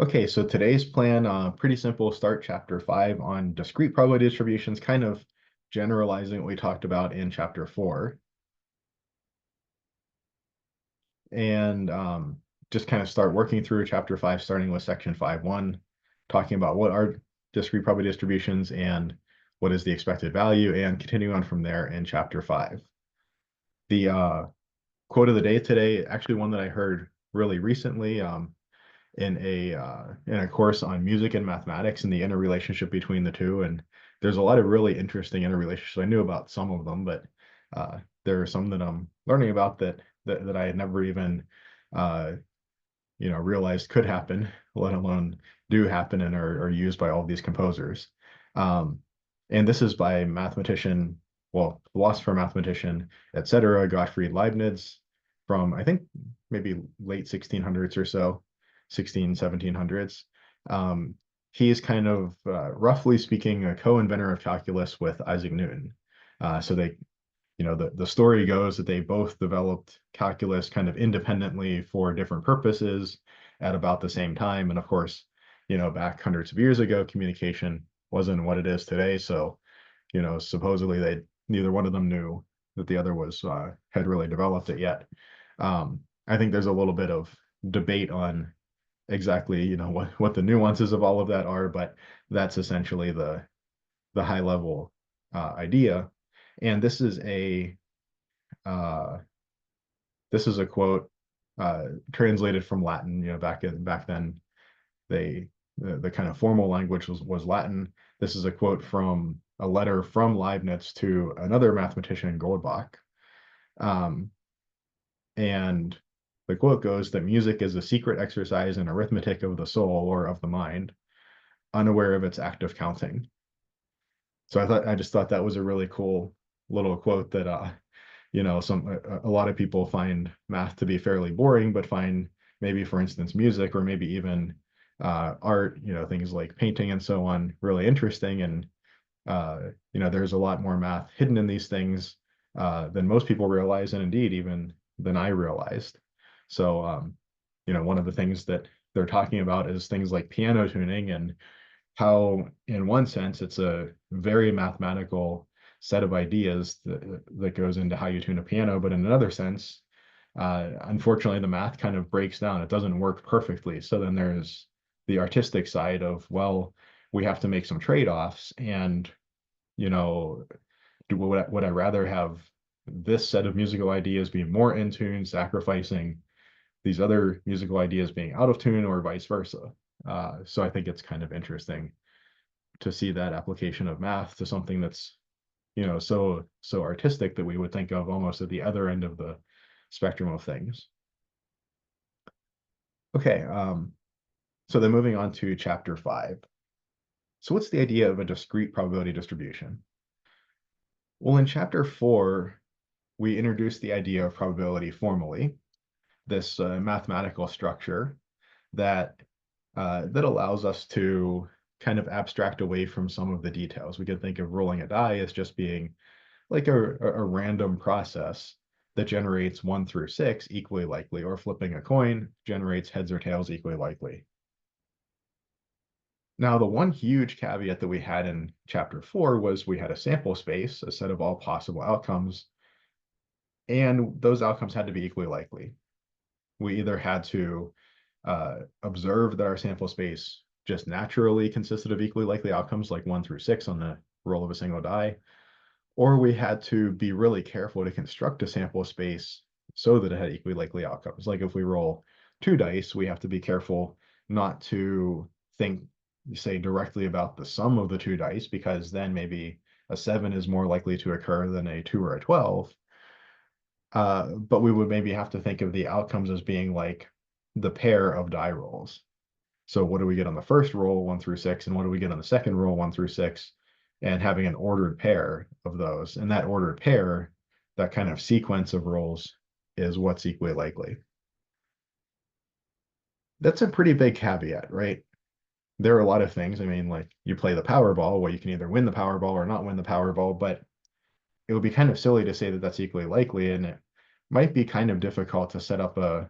Okay, so today's plan, pretty simple. Start chapter 5 on discrete probability distributions, kind of generalizing what we talked about in chapter 4. And just kind of start working through chapter 5, starting with section 5.1, talking about what are discrete probability distributions and what is the expected value, and continuing on from there in chapter 5. The quote of the day today, actually one that I heard really recently, in a course on music and mathematics and the interrelationship between the two. And there's a lot of really interesting interrelationships. I knew about some of them, but there are some that I'm learning about that I had never even uh, realized could happen, let alone do happen and are used by all of these composers. Um, and this is by mathematician, well, philosopher, mathematician, etc., Gottfried Leibniz from, I think, maybe late 1600s or so, 16, 1700s. He's kind of, roughly speaking, a co-inventor of calculus with Isaac Newton. So they the story goes that they both developed calculus kind of independently for different purposes at about the same time. And of course, back hundreds of years ago, communication wasn't what it is today. So, supposedly neither one of them knew that the other was had really developed it yet. I think there's a little bit of debate on exactly, what the nuances of all of that are, but that's essentially the high level idea. And uh, this is a quote translated from Latin. Back then, the kind of formal language was Latin. This is a quote from a letter from Leibniz to another mathematician, Goldbach. Um, and the quote goes that music is a secret exercise in arithmetic of the soul or of the mind, unaware of its act of counting. So I just thought that was a really cool little quote that a lot of people find math to be fairly boring, but find maybe, for instance, music or maybe even art, things like painting and so on, really interesting. And there's a lot more math hidden in these things than most people realize, and indeed even than I realized. So one of the things that they're talking about is things like piano tuning, and how, in one sense, it's a very mathematical set of ideas that goes into how you tune a piano, but in another sense, unfortunately, the math kind of breaks down. It doesn't work perfectly. So then there's the artistic side of, well, we have to make some trade-offs, and you know, would I rather have this set of musical ideas be more in tune, sacrificing these other musical ideas being out of tune, or vice versa? So I think it's kind of interesting to see that application of math to something that's so artistic that we would think of almost at the other end of the spectrum of things. Okay, so then moving on to chapter 5. So what's the idea of a discrete probability distribution? Well, in chapter 4, we introduced the idea of probability formally, this mathematical structure that that allows us to kind of abstract away from some of the details. We can think of rolling a die as just being like a random process that generates 1 through 6 equally likely, or flipping a coin generates heads or tails equally likely. Now, the one huge caveat that we had in chapter 4 was we had a sample space, a set of all possible outcomes, and those outcomes had to be equally likely. We either had to observe that our sample space just naturally consisted of equally likely outcomes, like 1 through 6 on the roll of a single die, or we had to be really careful to construct a sample space so that it had equally likely outcomes. Like if we roll 2 dice, we have to be careful not to think, say, directly about the sum of the 2 dice, because then maybe a 7 is more likely to occur than a 2 or a 12. But we would maybe have to think of the outcomes as being like the pair of die rolls. So what do we get on the first roll, 1 through 6, and what do we get on the second roll, 1 through 6, and having an ordered pair of those. And that ordered pair, that kind of sequence of rolls, is what's equally likely. That's a pretty big caveat, right? There are a lot of things. I mean, like you play the Powerball, well, you can either win the Powerball or not win the Powerball, but it would be kind of silly to say that that's equally likely, and it might be kind of difficult to set up a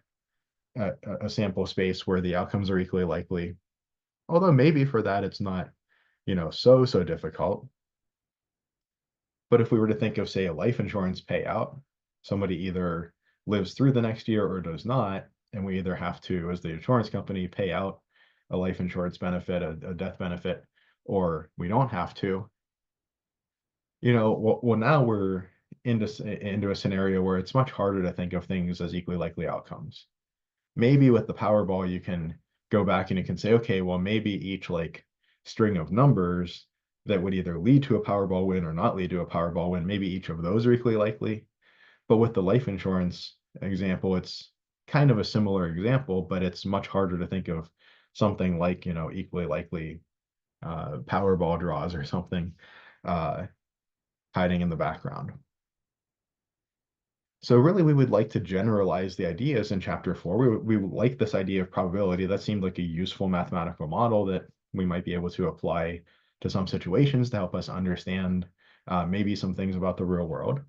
sample space where the outcomes are equally likely. Although maybe for that it's not, so difficult. But if we were to think of, say, a life insurance payout, somebody either lives through the next year or does not, and we either have to, as the insurance company, pay out a life insurance benefit, a death benefit, or we don't have to. Well, now we're into a scenario where it's much harder to think of things as equally likely outcomes. Maybe with the Powerball, you can go back and you can say, okay, well, maybe each like string of numbers that would either lead to a Powerball win or not lead to a Powerball win, maybe each of those are equally likely. But with the life insurance example, it's kind of a similar example, but it's much harder to think of something like, equally likely Powerball draws or something uh, hiding in the background. So really, we would like to generalize the ideas in chapter 4. We like this idea of probability. That seemed like a useful mathematical model that we might be able to apply to some situations to help us understand maybe some things about the real world.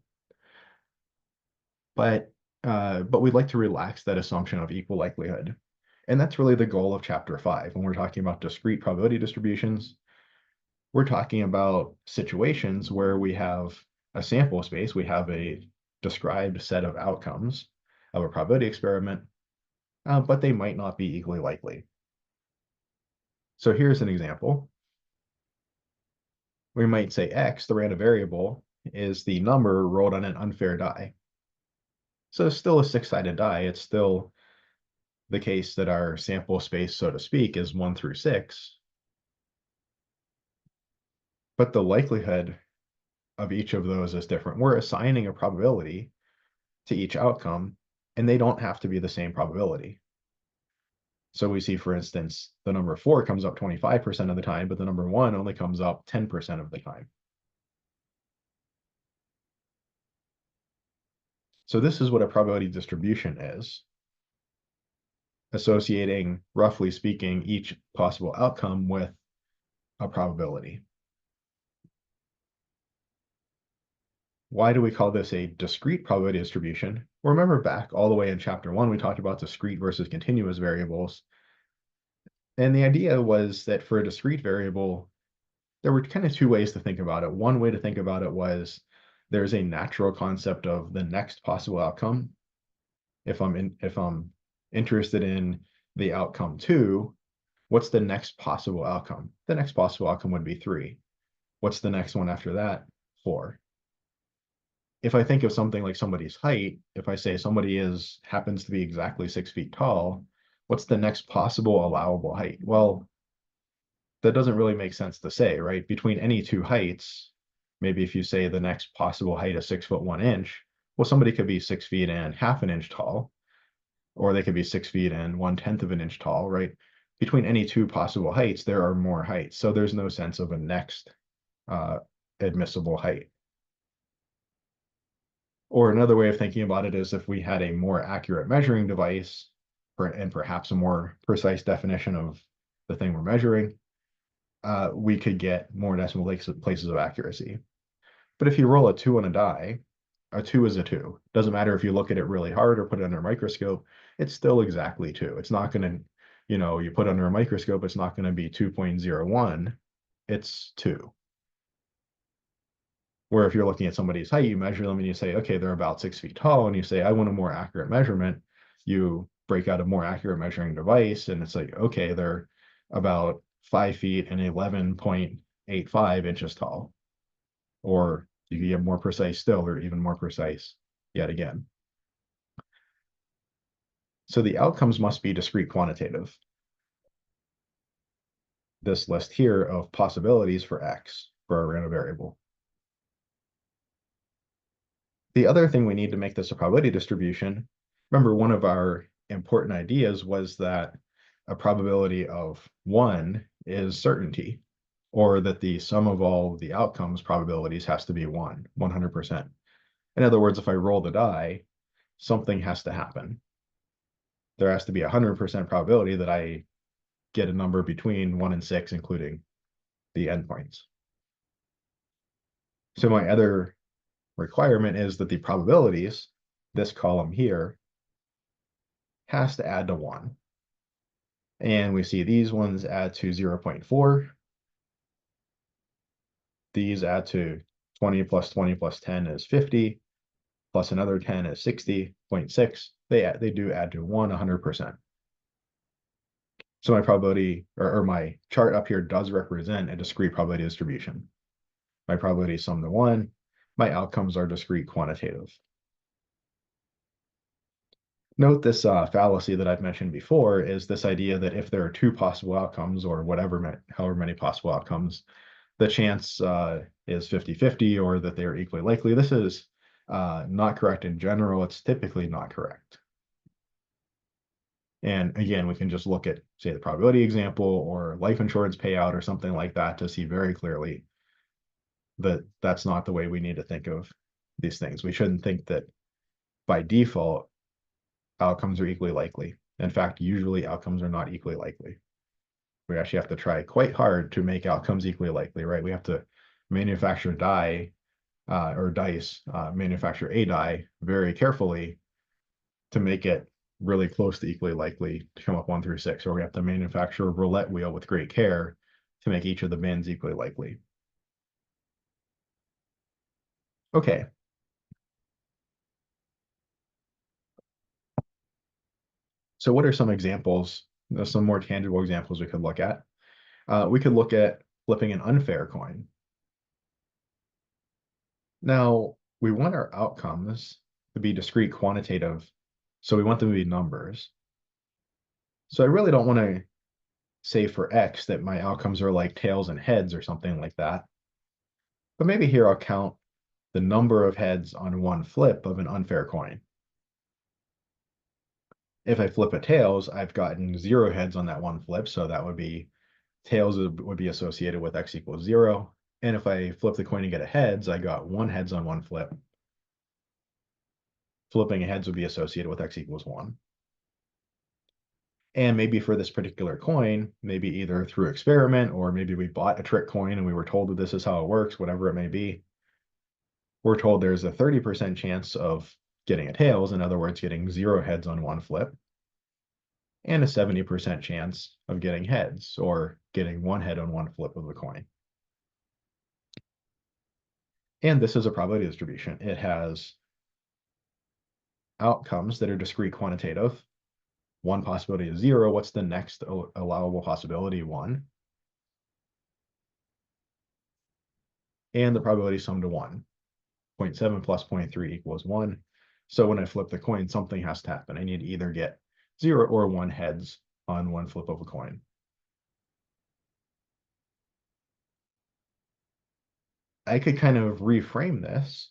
But we'd like to relax that assumption of equal likelihood. And that's really the goal of chapter 5. When we're talking about discrete probability distributions, we're talking about situations where we have a sample space, we have a described set of outcomes of a probability experiment, but they might not be equally likely. So here's an example. We might say X, the random variable, is the number rolled on an unfair die. So it's still a six-sided die. It's still the case that our sample space, so to speak, is 1 through 6. But the likelihood of each of those is different. We're assigning a probability to each outcome, and they don't have to be the same probability. So we see, for instance, the number 4 comes up 25% of the time, but the number 1 only comes up 10% of the time. So this is what a probability distribution is, associating, roughly speaking, each possible outcome with a probability. Why do we call this a discrete probability distribution? Well, remember back all the way in chapter 1, we talked about discrete versus continuous variables. And the idea was that for a discrete variable, there were kind of two ways to think about it. One way to think about it was there's a natural concept of the next possible outcome. If I'm interested in the outcome 2, what's the next possible outcome? The next possible outcome would be 3. What's the next one after that? 4. If I think of something like somebody's height, if I say somebody happens to be exactly 6 feet tall, what's the next possible allowable height? Well, that doesn't really make sense to say, right? Between any two heights, maybe if you say the next possible height is 6 foot 1 inch, well, somebody could be 6 feet and half an inch tall, or they could be 6 feet and 1/10 of an inch tall, right? Between any two possible heights, there are more heights. So there's no sense of a next uh, admissible height. Or another way of thinking about it is if we had a more accurate measuring device and perhaps a more precise definition of the thing we're measuring, we could get more decimal places of accuracy. But if you roll a 2 on a die, a 2 is a 2. Doesn't matter if you look at it really hard or put it under a microscope, it's still exactly 2. It's not going to, you put it under a microscope, it's not going to be 2.01. It's 2. Where if you're looking at somebody's height, you measure them and you say, okay, they're about 6 feet tall, and you say, I want a more accurate measurement. You break out a more accurate measuring device, and it's like, okay, they're about 5 feet and 11.85 inches tall. Or you can get more precise still, or even more precise yet again. So the outcomes must be discrete quantitative. This list here of possibilities for X for a random variable. The other thing we need to make this a probability distribution, remember one of our important ideas was that a probability of 1 is certainty, or that the sum of all the outcomes probabilities has to be 100%. In other words, if I roll the die, something has to happen. There has to be 100% probability that I get a number between 1 and 6, including the endpoints. So my other requirement is that the probabilities, this column here, has to add to 1. And we see these ones add to 0.4. These add to 20 plus 20 plus 10 is 50, plus another 10 is 60.6. They do add to 100%. So my probability or my chart up here does represent a discrete probability distribution. My probability is sum to 1. My outcomes are discrete quantitative. Note this fallacy that I've mentioned before is this idea that if there are two possible outcomes or however many possible outcomes, the chance is 50-50 or that they are equally likely. This is not correct in general. It's typically not correct. And again, we can just look at, say, the probability example or life insurance payout or something like that to see very clearly that that's not the way we need to think of these things. We shouldn't think that by default, outcomes are equally likely. In fact, usually outcomes are not equally likely. We actually have to try quite hard to make outcomes equally likely, right? We have to manufacture dice, manufacture a die very carefully to make it really close to equally likely to come up 1 through 6, or we have to manufacture a roulette wheel with great care to make each of the bins equally likely. Okay. So what are some examples, some more tangible examples we could look at? We could look at flipping an unfair coin. Now, we want our outcomes to be discrete quantitative, so we want them to be numbers. So I really don't want to say for X that my outcomes are like tails and heads or something like that. But maybe here I'll count the number of heads on one flip of an unfair coin. If I flip a tails, I've gotten 0 heads on that one flip, so that would be tails would be associated with X equals 0. And if I flip the coin and get a heads, I got 1 heads on one flip. Flipping a heads would be associated with X equals 1. And maybe for this particular coin, maybe either through experiment or maybe we bought a trick coin and we were told that this is how it works, whatever it may be. We're told there's a 30% chance of getting a tails, in other words, getting 0 heads on one flip, and a 70% chance of getting heads or getting 1 head on one flip of the coin. And this is a probability distribution. It has outcomes that are discrete quantitative. One possibility is 0. What's the next allowable possibility? 1. And the probability sum to 1. 0.7 plus 0.3 equals 1. So when I flip the coin, something has to happen. I need to either get 0 or 1 heads on one flip of a coin. I could kind of reframe this,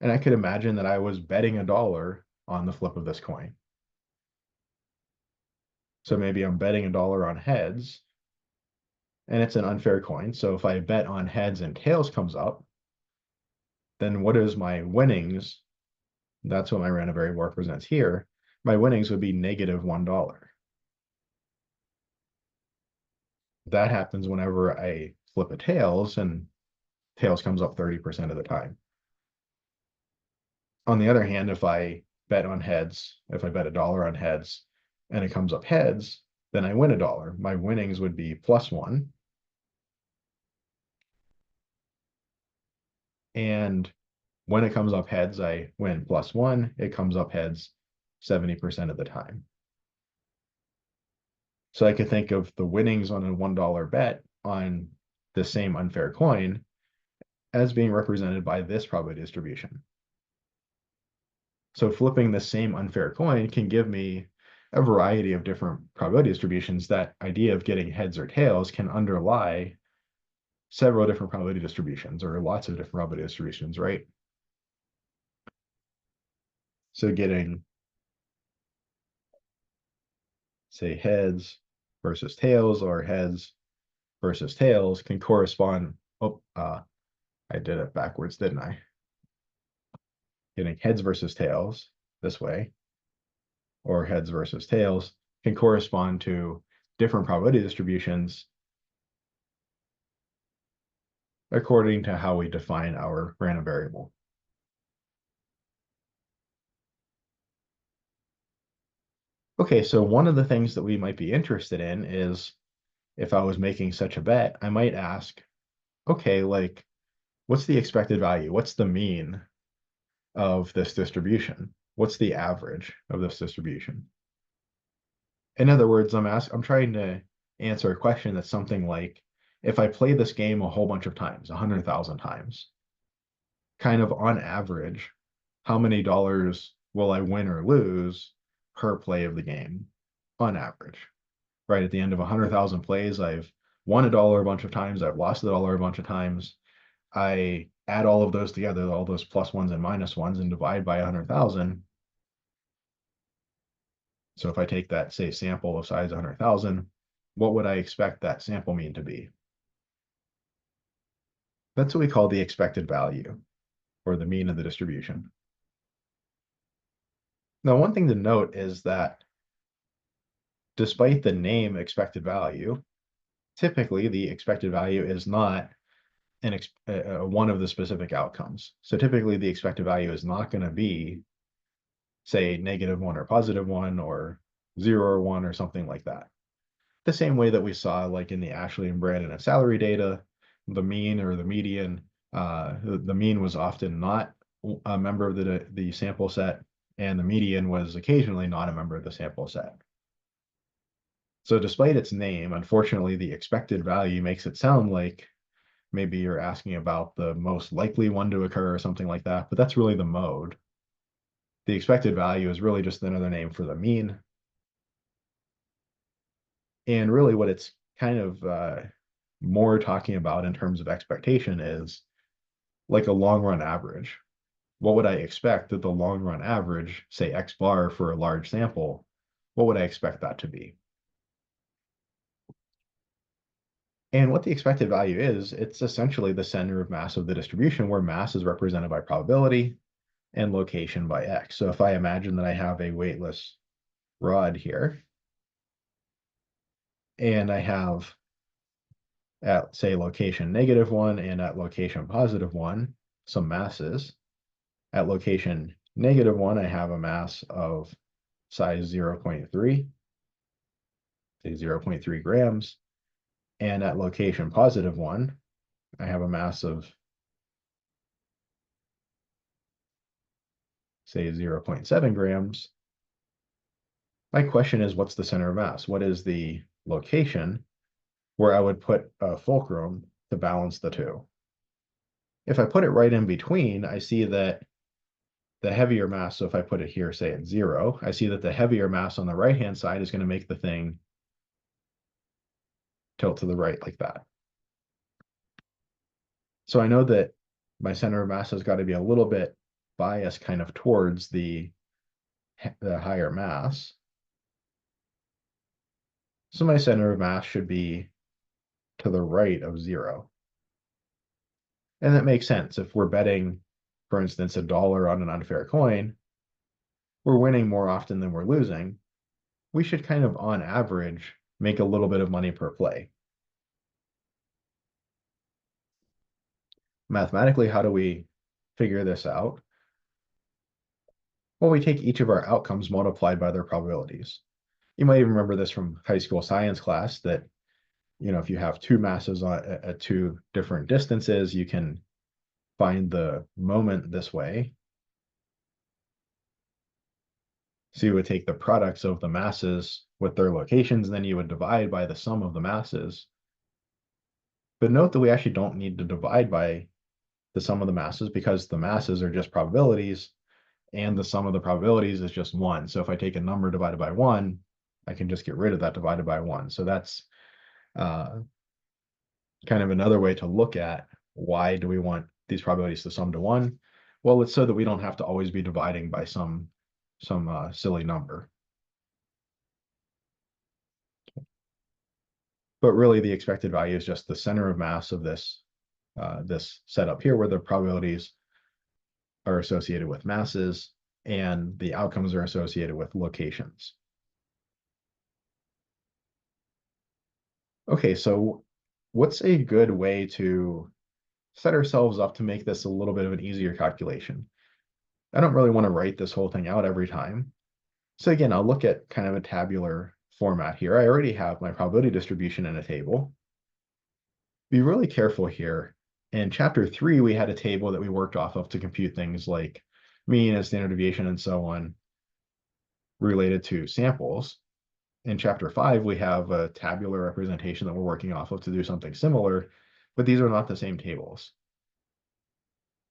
and I could imagine that I was betting $1 on the flip of this coin. So maybe I'm betting $1 on heads, and it's an unfair coin. So if I bet on heads and tails comes up, then what is my winnings? That's what my random variable represents here. My winnings would be negative $1. That happens whenever I flip a tails and tails comes up 30% of the time. On the other hand, if I bet on heads, if I bet $1 on heads and it comes up heads, then I win $1. My winnings would be +1. And when it comes up heads, I win +1. It comes up heads 70% of the time. So I could think of the winnings on a $1 bet on the same unfair coin as being represented by this probability distribution. So flipping the same unfair coin can give me a variety of different probability distributions. That idea of getting heads or tails can underlie several different probability distributions or lots of different probability distributions, right? So getting, say, heads versus tails or heads versus tails can correspond. Oh, I did it backwards, didn't I? Getting heads versus tails this way, or heads versus tails, can correspond to different probability distributions according to how we define our random variable. Okay, so one of the things that we might be interested in is if I was making such a bet, I might ask, okay, like, what's the expected value? What's the mean of this distribution? What's the average of this distribution? In other words, I'm trying to answer a question that's something like, if I play this game a whole bunch of times, 100,000 times, kind of on average, how many dollars will I win or lose per play of the game on average? Right at the end of 100,000 plays, I've won a dollar a bunch of times, I've lost a dollar a bunch of times. I add all of those together, all those plus ones and minus ones, and divide by 100,000. So if I take that, say, sample of size 100,000, what would I expect that sample mean to be? That's what we call the expected value, or the mean of the distribution. Now, one thing to note is that despite the name expected value, typically the expected value is not one of the specific outcomes. So typically the expected value is not going to be, say, -1 or +1 or 0 or 1 or something like that. The same way that we saw like in the Ashley and Brandon and salary data, the mean or the median, the mean was often not a member of the sample set, and the median was occasionally not a member of the sample set. So despite its name, unfortunately, the expected value makes it sound like maybe you're asking about the most likely one to occur or something like that, but that's really the mode. The expected value is really just another name for the mean. And really what it's kind of more talking about in terms of expectation is like a long run average. What would I expect that the long run average, say X bar for a large sample, what would I expect that to be? And what the expected value is, it's essentially the center of mass of the distribution where mass is represented by probability and location by X. So if I imagine that I have a weightless rod here, and I have at, say, location -1 and at location +1, some masses. At location -1, I have a mass of size 0.3, say 0.3 grams. And at location +1, I have a mass of, say, 0.7 grams. My question is, what's the center of mass? What is the location where I would put a fulcrum to balance the two? If I put it right in between, I see that the heavier mass, so if I put it here, say at 0, I see that the heavier mass on the right-hand side is going to make the thing tilt to the right like that. So I know that my center of mass has got to be a little bit biased kind of towards the higher mass. So my center of mass should be to the right of 0. And that makes sense. If we're betting, for instance, $1 on an unfair coin, we're winning more often than we're losing. We should kind of, on average, make a little bit of money per play. Mathematically, how do we figure this out? Well, we take each of our outcomes multiplied by their probabilities. You might even remember this from high school science class that, if you have two masses at two different distances, you can find the moment this way. So you would take the products of the masses with their locations, and then you would divide by the sum of the masses. But note that we actually don't need to divide by the sum of the masses because the masses are just probabilities and the sum of the probabilities is just 1. So if I take a number divided by 1, I can just get rid of that divided by 1. So that's kind of another way to look at why do we want these probabilities to sum to 1? Well, it's so that we don't have to always be dividing by some silly number. But really the expected value is just the center of mass of this setup here where the probabilities are associated with masses and the outcomes are associated with locations. Okay, so what's a good way to set ourselves up to make this a little bit of an easier calculation? I don't really want to write this whole thing out every time. So again, I'll look at kind of a tabular format here. I already have my probability distribution in a table. Be really careful here. In chapter 3, we had a table that we worked off of to compute things like mean and standard deviation and so on related to samples. In chapter 5, we have a tabular representation that we're working off of to do something similar, but these are not the same tables,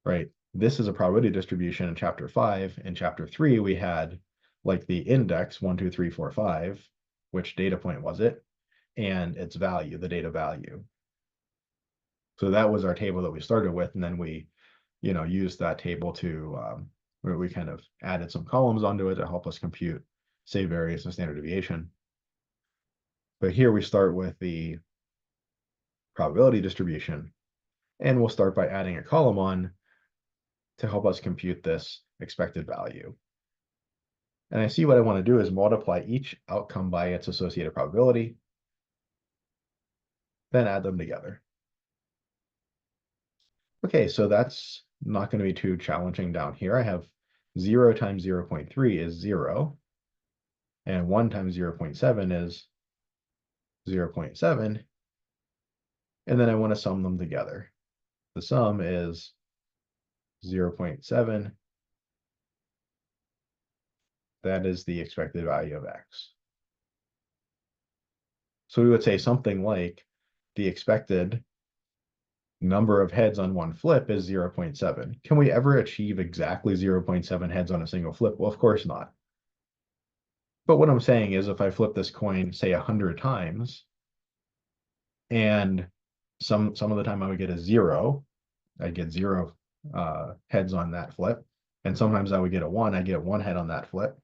right? This is a probability distribution in chapter 5. In chapter 3, we had like the index 1, 2, 3, 4, 5, which data point was it, and its value, the data value. So that was our table that we started with, and then we, used that table to where we kind of added some columns onto it to help us compute, say, variance and standard deviation. But here we start with the probability distribution, and we'll start by adding a column on to help us compute this expected value. And I see what I want to do is multiply each outcome by its associated probability, then add them together. Okay, so that's not going to be too challenging down here. I have 0 times 0.3 is 0, and 1 times 0.7 is 0.7, and then I want to sum them together. The sum is 0.7. That is the expected value of x. So we would say something like the expected number of heads on one flip is 0.7. Can we ever achieve exactly 0.7 heads on a single flip? Well, of course not. But what I'm saying is if I flip this coin, say 100 times, and some of the time I would get a 0, I'd get 0 heads on that flip. And sometimes I would get a 1, I get 1 head on that flip.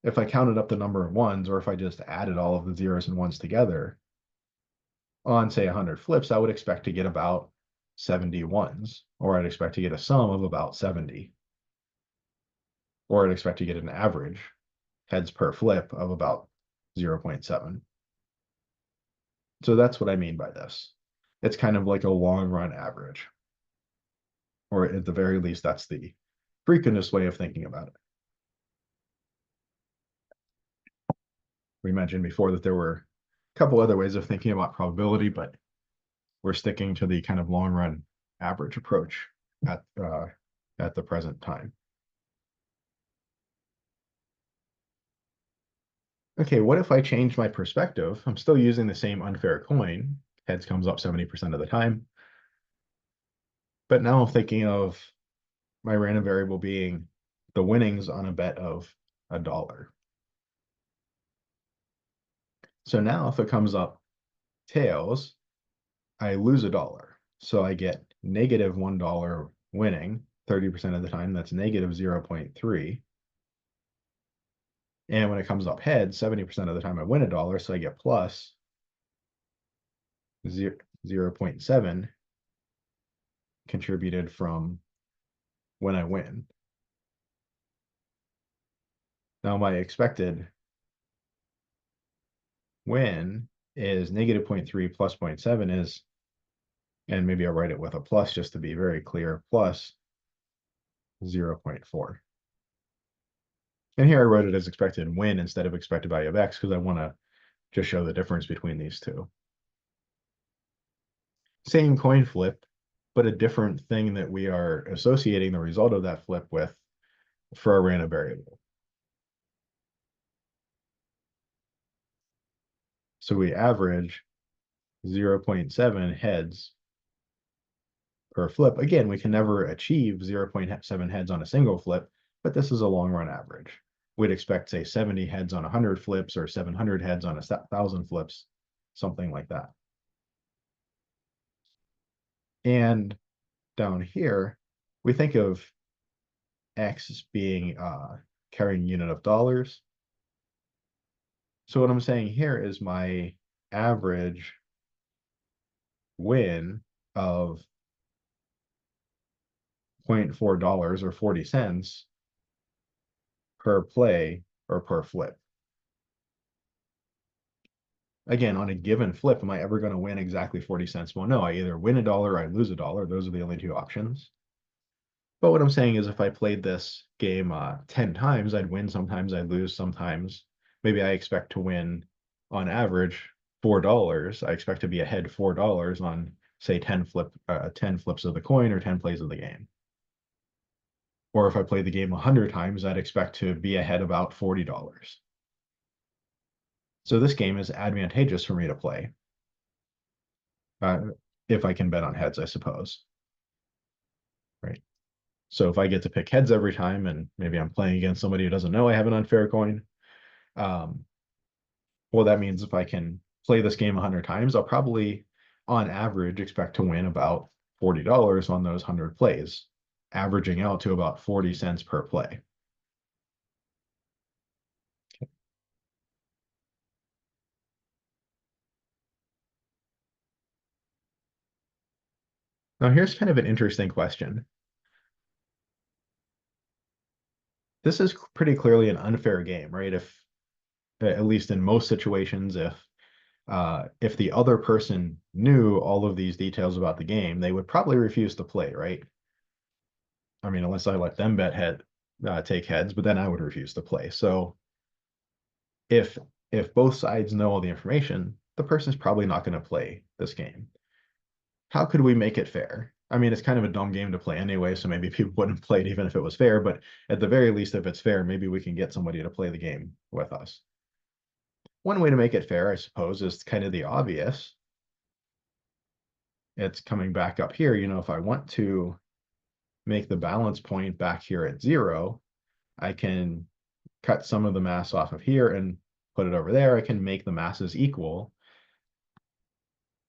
If I counted up the number of ones, or if I just added all of the zeros and ones together, on say 100 flips, I would expect to get about 70 ones, or I'd expect to get a sum of about 70, or I'd expect to get an average heads per flip of about 0.7. So that's what I mean by this. It's kind of like a long run average, or at the very least, that's the frequentist way of thinking about it. We mentioned before that there were a couple other ways of thinking about probability, but we're sticking to the kind of long run average approach at the present time. Okay, what if I change my perspective? I'm still using the same unfair coin. Heads comes up 70% of the time. But now I'm thinking of my random variable being the winnings on a bet of $1. So now if it comes up tails, I lose $1. So I get negative $1 winning 30% of the time. That's negative 0.3. And when it comes up heads, 70% of the time I win $1, so I get plus 0.7 contributed from when I win. Now my expected win is negative 0.3 plus 0.7 is, and maybe I'll write it with a plus just to be very clear, plus 0.4. And here I wrote it as expected win instead of expected value of x because I want to just show the difference between these two. Same coin flip, but a different thing that we are associating the result of that flip with for a random variable. So we average 0.7 heads per flip. Again, we can never achieve 0.7 heads on a single flip, but this is a long run average. We'd expect, say, 70 heads on 100 flips or 700 heads on 1,000 flips, something like that. And down here, we think of X as being carrying unit of dollars. So what I'm saying here is my average win of $0.4 or 40 cents per play or per flip. Again, on a given flip, am I ever going to win exactly 40 cents? Well, no, I either win $1 or I lose $1. Those are the only two options. But what I'm saying is if I played this game 10 times, I'd win sometimes, I'd lose sometimes. Maybe I expect to win on average $4. I expect to be ahead $4 on say 10 flips of the coin or 10 plays of the game. Or if I play the game 100 times, I'd expect to be ahead about $40. So this game is advantageous for me to play uh, if I can bet on heads, I suppose. Right. So if I get to pick heads every time, and maybe I'm playing against somebody who doesn't know I have an unfair coin, um, well, that means if I can play this game 100 times, I'll probably, on average, expect to win about $40 on those 100 plays, averaging out to about 40 cents per play. Now, here's kind of an interesting question. This is pretty clearly an unfair game, right? If, at least in most situations, if the other person knew all of these details about the game, they would probably refuse to play, right? I mean, unless I let them take heads, but then I would refuse to play. So if if both sides know all the information, the person's probably not going to play this game. How could we make it fair? I mean, it's kind of a dumb game to play anyway, so maybe people wouldn't play it even if it was fair, but at the very least, if it's fair, maybe we can get somebody to play the game with us. One way to make it fair, I suppose, is kind of the obvious. It's coming back up here. If I want to make the balance point back here at 0, I can cut some of the mass off of here and put it over there. I can make the masses equal,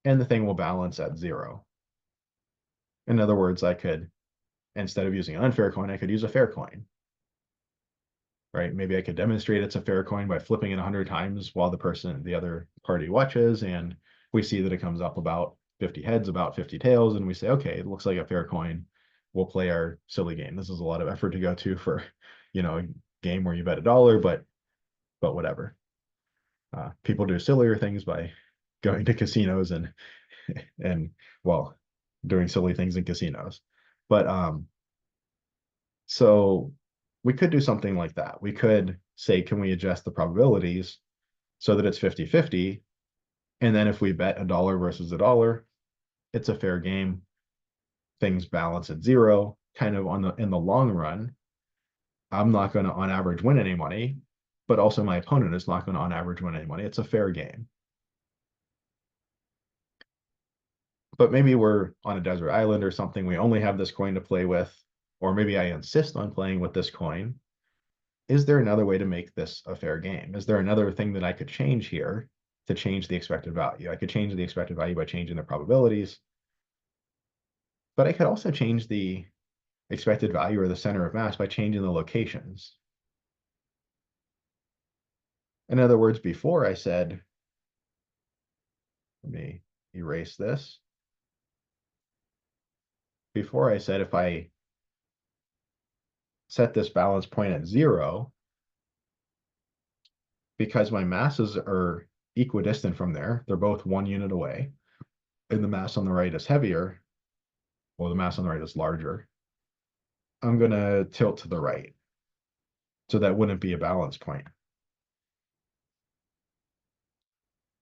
and the thing will balance at 0. In other words, I could, instead of using an unfair coin, I could use a fair coin, right? Maybe I could demonstrate it's a fair coin by flipping it 100 times while the other party watches, and we see that it comes up about 50 heads, about 50 tails, and we say, okay, it looks like a fair coin. We'll play our silly game. This is a lot of effort to go to for, a game where you bet $1, but whatever. People do sillier things by going to casinos and well, doing silly things in casinos. But so we could do something like that. We could say, can we adjust the probabilities so that it's 50-50? And then if we bet $1 versus $1, it's a fair game. Things balance at 0. Kind of in the long run, I'm not going to on average win any money, but also my opponent is not going to on average win any money. It's a fair game. But maybe we're on a desert island or something. We only have this coin to play with, or maybe I insist on playing with this coin. Is there another way to make this a fair game? Is there another thing that I could change here to change the expected value? I could change the expected value by changing the probabilities, but I could also change the expected value or the center of mass by changing the locations. In other words, before I said, let me erase this. Before I said if I set this balance point at 0, because my masses are equidistant from there, they're both 1 unit away, and the mass on the right is heavier, well, the mass on the right is larger, I'm going to tilt to the right. So that wouldn't be a balance point.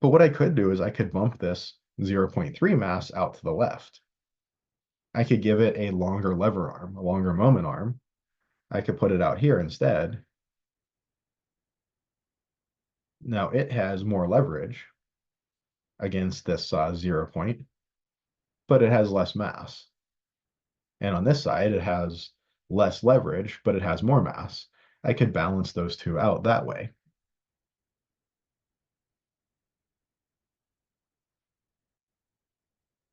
But what I could do is I could bump this 0.3 mass out to the left. I could give it a longer lever arm, a longer moment arm. I could put it out here instead. Now it has more leverage against this 0 point, but it has less mass. And on this side, it has less leverage, but it has more mass. I could balance those two out that way.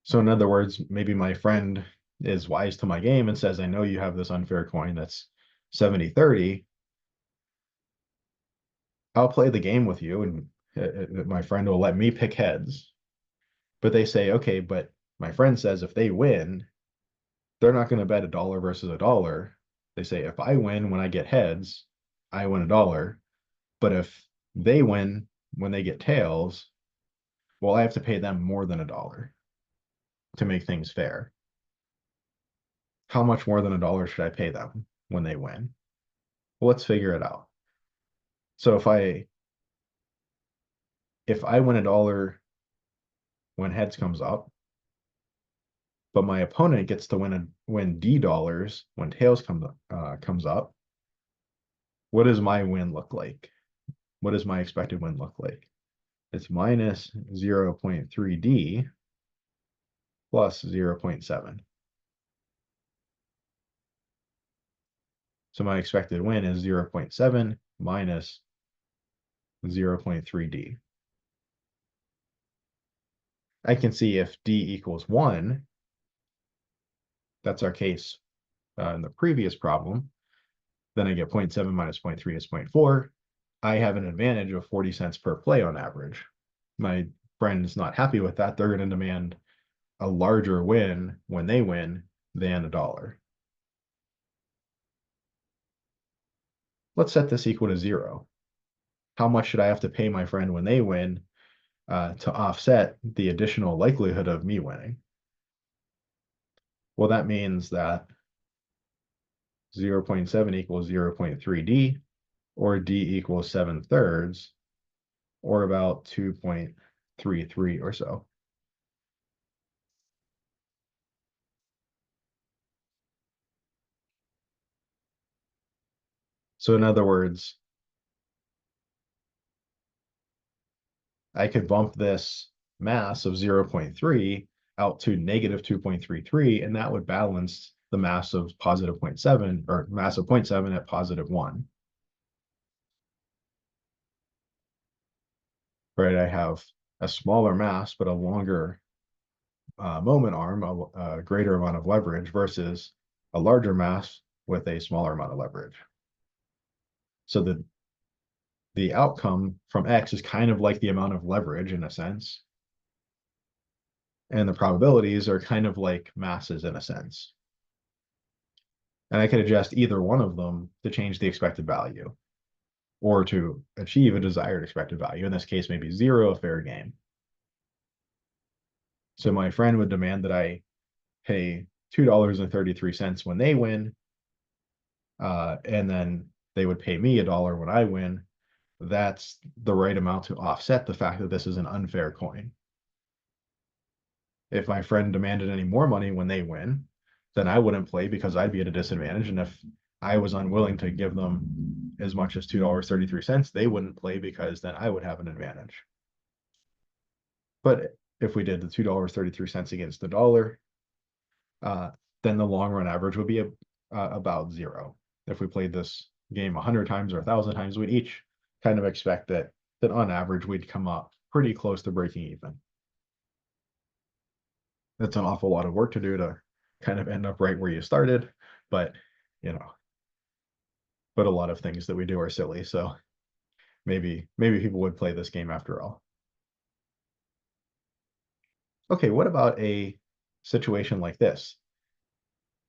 So in other words, maybe my friend is wise to my game and says, I know you have this unfair coin that's 70-30. I'll play the game with you, and my friend will let me pick heads. But they say, okay, but my friend says if they win, they're not going to bet $1 versus $1. They say if I win when I get heads, I win $1. But if they win when they get tails, well, I have to pay them more than $1 to make things fair. how much more than $1 should I pay them when they win? Well, let's figure it out. So if I win $1 when heads comes up, but my opponent gets to win $D when tails comes up, what does my win look like? What does my expected win look like? It's minus 0.3D plus 0.7. So my expected win is 0.7 minus 0.3D. I can see if D equals 1, that's our case in the previous problem, then I get 0.7 minus 0.3 is 0.4. I have an advantage of 40 cents per play on average. My friend's not happy with that. They're going to demand a larger win when they win than $1. Let's set this equal to 0. How much should I have to pay my friend when they win to offset the additional likelihood of me winning? Well, that means that 0.7 equals 0.3D, or D equals 7/3, or about 2.33 or so. So in other words, I could bump this mass of 0.3 out to negative 2.33, and that would balance the mass of positive 0.7 or mass of 0.7 at positive 1. Right? I have a smaller mass, but a longer moment arm, a greater amount of leverage versus a larger mass with a smaller amount of leverage. So the outcome from X is kind of like the amount of leverage in a sense. And the probabilities are kind of like masses in a sense. And I could adjust either one of them to change the expected value or to achieve a desired expected value. In this case, maybe 0, a fair game. So my friend would demand that I pay $2.33 when they win, and then they would pay me $1 when I win. That's the right amount to offset the fact that this is an unfair coin. If my friend demanded any more money when they win, then I wouldn't play because I'd be at a disadvantage. And if I was unwilling to give them as much as $2.33, they wouldn't play because then I would have an advantage. But if we did the $2.33 against the dollar, then the long run average would be about 0. If we played this game 100 times or 1,000 times, we'd each kind of expect that on average we'd come up pretty close to breaking even. That's an awful lot of work to do to kind of end up right where you started, but you know, but a lot of things that we do are silly, so maybe people would play this game after all. Okay, what about a situation like this?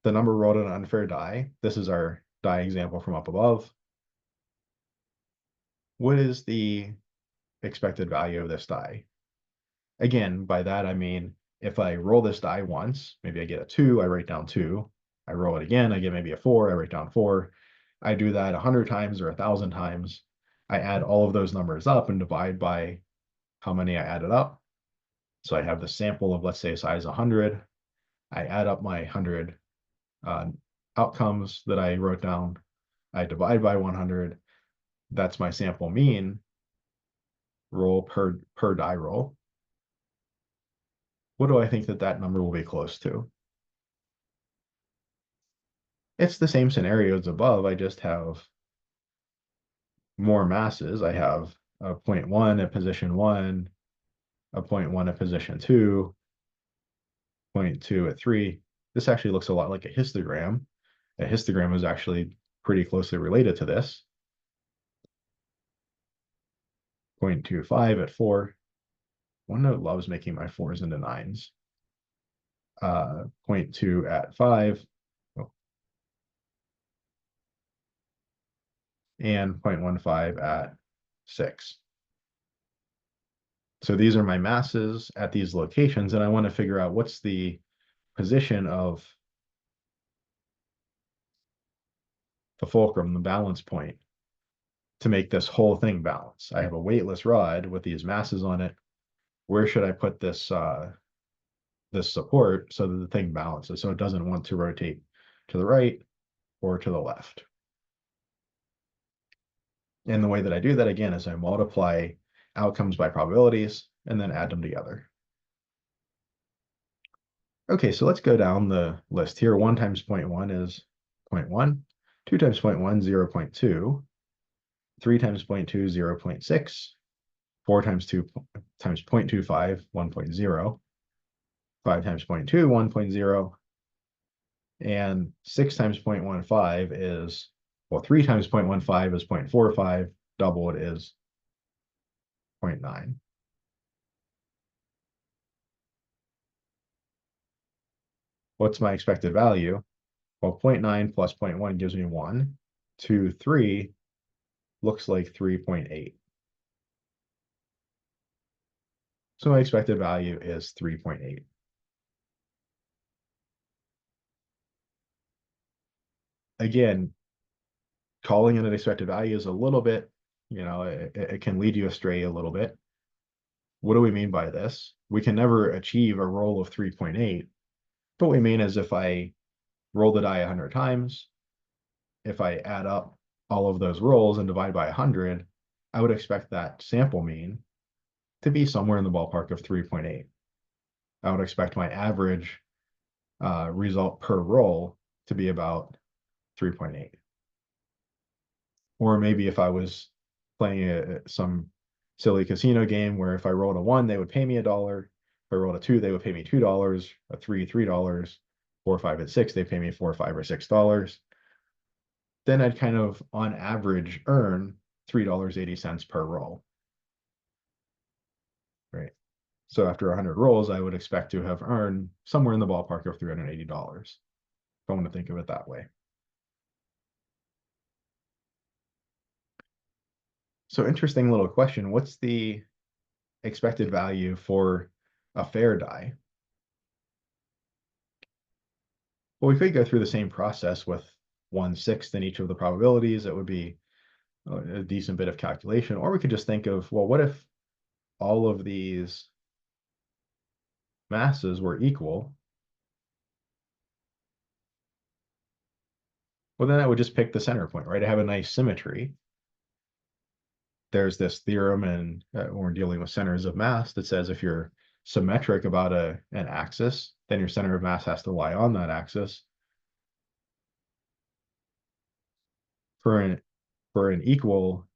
The number rolled an unfair die. This is our die example from up above. What is the expected value of this die? Again, by that I mean if I roll this die once, maybe I get a 2, I write down 2. I roll it again, I get maybe a 4, I write down 4. I do that 100 times or 1,000 times. I add all of those numbers up and divide by how many I added up. So I have the sample of, let's say, size 100. I add up my 100 outcomes that I wrote down. I divide by 100. That's my sample mean roll per die roll. What do I think that number will be close to? It's the same scenario as above. I just have more masses. I have a 0.1 at position 1, a 0.1 at position 2, 0.2 at 3. This actually looks a lot like a histogram. A histogram is actually pretty closely related to this. 0.25 at 4. OneNote loves making my 4s into 9s. 0.2 at 5. Oh, and 0.15 at 6. So these are my masses at these locations, and I want to figure out what's the position of the fulcrum, the balance point, to make this whole thing balance. I have a weightless rod with these masses on it. Where should I put this support so that the thing balances, so it doesn't want to rotate to the right or to the left? And the way that I do that, again, is I multiply outcomes by probabilities and then add them together. Okay, so let's go down the list here. 1 times 0.1 is 0.1. 2 times 0.1, 0.2. 3 times 0.2, 0.6. 4 times 2 times 0.25, 1.0. 5 times 0.2, 1.0. And 6 times 0.15 is, well, 3 times 0.15 is 0.45. Double it is 0.9. What's my expected value? Well, 0.9 plus 0.1 gives me 1. 2, 3 looks like 3.8. So my expected value is 3.8. Again, calling it an expected value is a little bit, it can lead you astray a little bit. What do we mean by this? We can never achieve a roll of 3.8. What we mean is if I roll the die 100 times, if I add up all of those rolls and divide by 100, I would expect that sample mean to be somewhere in the ballpark of 3.8. I would expect my average result per roll to be about 3.8. Or maybe if I was playing some silly casino game where if I rolled a 1, they would pay me $1. If I rolled a 2, they would pay me $2, a 3, $3, 4, 5, and 6, they pay me 4, 5, or $6. Then I'd kind of, on average, earn $3.80 per roll. Right. So after 100 rolls, I would expect to have earned somewhere in the ballpark of $380. If I want to think of it that way. So interesting little question. What's the expected value for a fair die? Well, we could go through the same process with 1/6 in each of the probabilities. It would be a decent bit of calculation. Or we could just think of, well, what if all of these masses were equal? Well, then I would just pick the center point, right? I have a nice symmetry. There's this theorem, and when we're dealing with centers of mass, that says if you're symmetric about an axis, then your center of mass has to lie on that axis. For an equally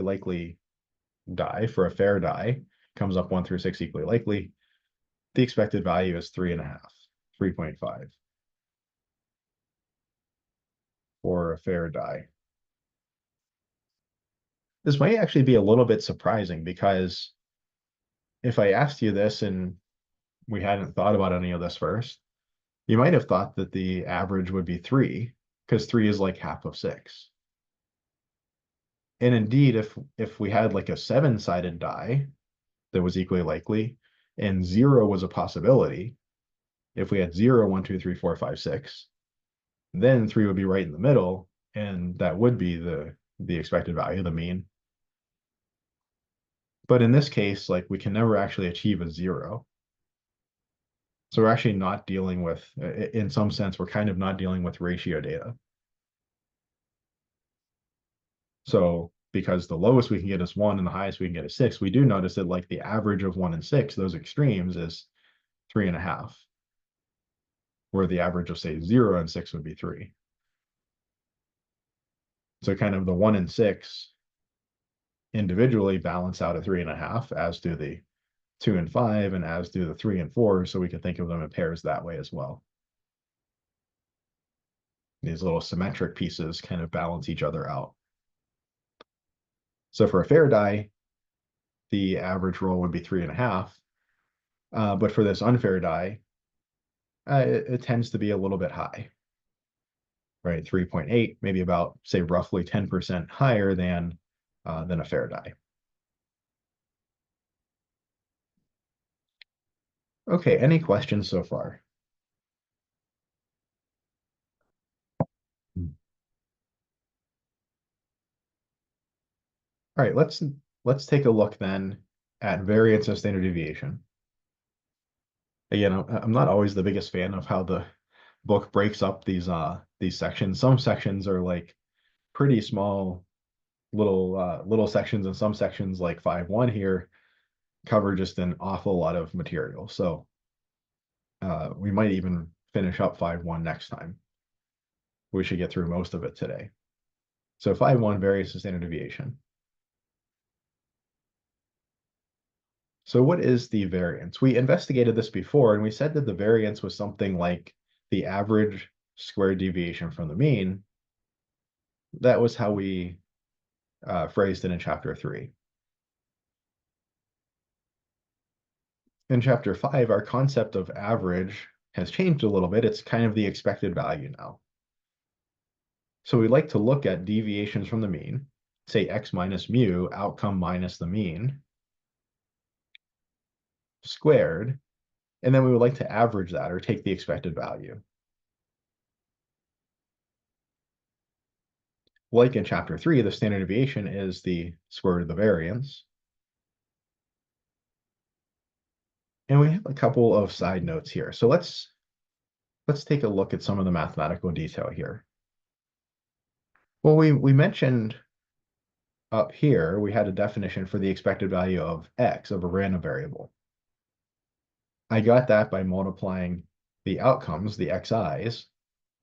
likely die, for a fair die, comes up 1 through 6 equally likely, the expected value is 3.5, 3.5 for a fair die. This might actually be a little bit surprising, because if I asked you this and we hadn't thought about any of this first, you might have thought that the average would be 3, because 3 is like half of 6. And indeed, if we had like a 7-sided die that was equally likely and 0 was a possibility, if we had 0, 1, 2, 3, 4, 5, 6, then 3 would be right in the middle, and that would be the expected value, the mean. But in this case, like, we can never actually achieve a 0. So we're actually not dealing with, in some sense, we're kind of not dealing with ratio data. So because the lowest we can get is 1 and the highest we can get is 6, we do notice that, like, the average of 1 and 6, those extremes, is 3.5, where the average of, say, 0 and 6 would be 3. So kind of the 1 and 6 individually balance out at 3.5, as do the 2 and 5, and as do the 3 and 4. So we can think of them in pairs that way as well. These little symmetric pieces kind of balance each other out. So for a fair die, the average roll would be 3.5. But for this unfair die, it tends to be a little bit high, right? 3.8, maybe about, say, roughly 10% higher than a fair die. Okay, any questions so far? All right, let's take a look then at variance and standard deviation. Again, I'm not always the biggest fan of how the book breaks up these sections. Some sections are like pretty small little sections, and some sections like 5.1 here cover just an awful lot of material. So we might even finish up 5.1 next time. We should get through most of it today. So 5.1 variance and standard deviation. So what is the variance? We investigated this before, and we said that the variance was something like the average squared deviation from the mean. That was how we phrased it in chapter 3. In chapter 5, our concept of average has changed a little bit. It's kind of the expected value now. So we like to look at deviations from the mean, say x minus mu, outcome minus the mean, squared, and then we would like to average that or take the expected value. Like in chapter 3, the standard deviation is the square root of the variance. And we have a couple of side notes here. So let's take a look at some of the mathematical detail here. Well, we mentioned up here, we had a definition for the expected value of x, of a random variable. I got that by multiplying the outcomes, the xi's,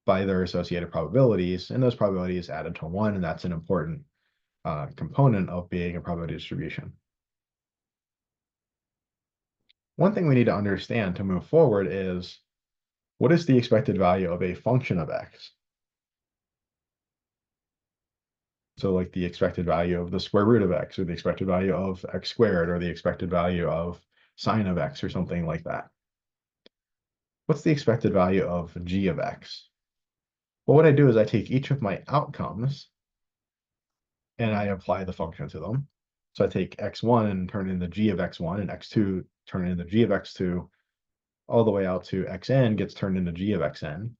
by their associated probabilities, and those probabilities added to 1, and that's an important component of being a probability distribution. One thing we need to understand to move forward is, what is the expected value of a function of x? So like the expected value of the square root of x, or the expected value of x squared, or the expected value of sine of x, or something like that. What's the expected value of g of x? Well, what I do is I take each of my outcomes and I apply the function to them. So I take x1 and turn it into g of x1, and x2 turn it into g of x2, all the way out to xn gets turned into g of xn.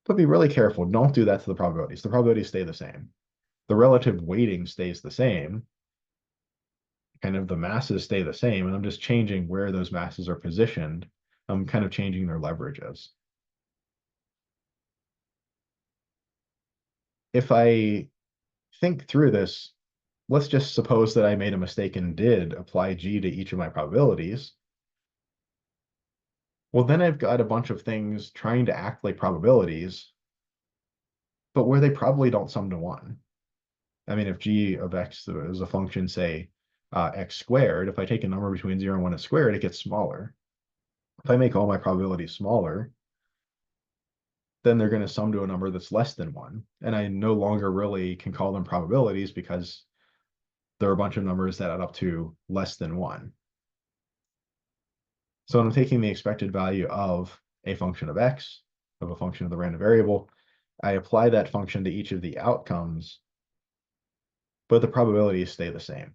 But be really careful. Don't do that to the probabilities. The probabilities stay the same. The relative weighting stays the same. Kind of the masses stay the same, and I'm just changing where those masses are positioned. I'm kind of changing their leverages. If I think through this, let's just suppose that I made a mistake and did apply g to each of my probabilities. Well, then I've got a bunch of things trying to act like probabilities, but where they probably don't sum to 1. I mean, if g of x is a function, say, x squared, if I take a number between 0 and 1 and squared, it gets smaller. If I make all my probabilities smaller, then they're going to sum to a number that's less than 1. And I no longer really can call them probabilities because there are a bunch of numbers that add up to less than 1. So I'm taking the expected value of a function of x, of a function of the random variable. I apply that function to each of the outcomes, but the probabilities stay the same.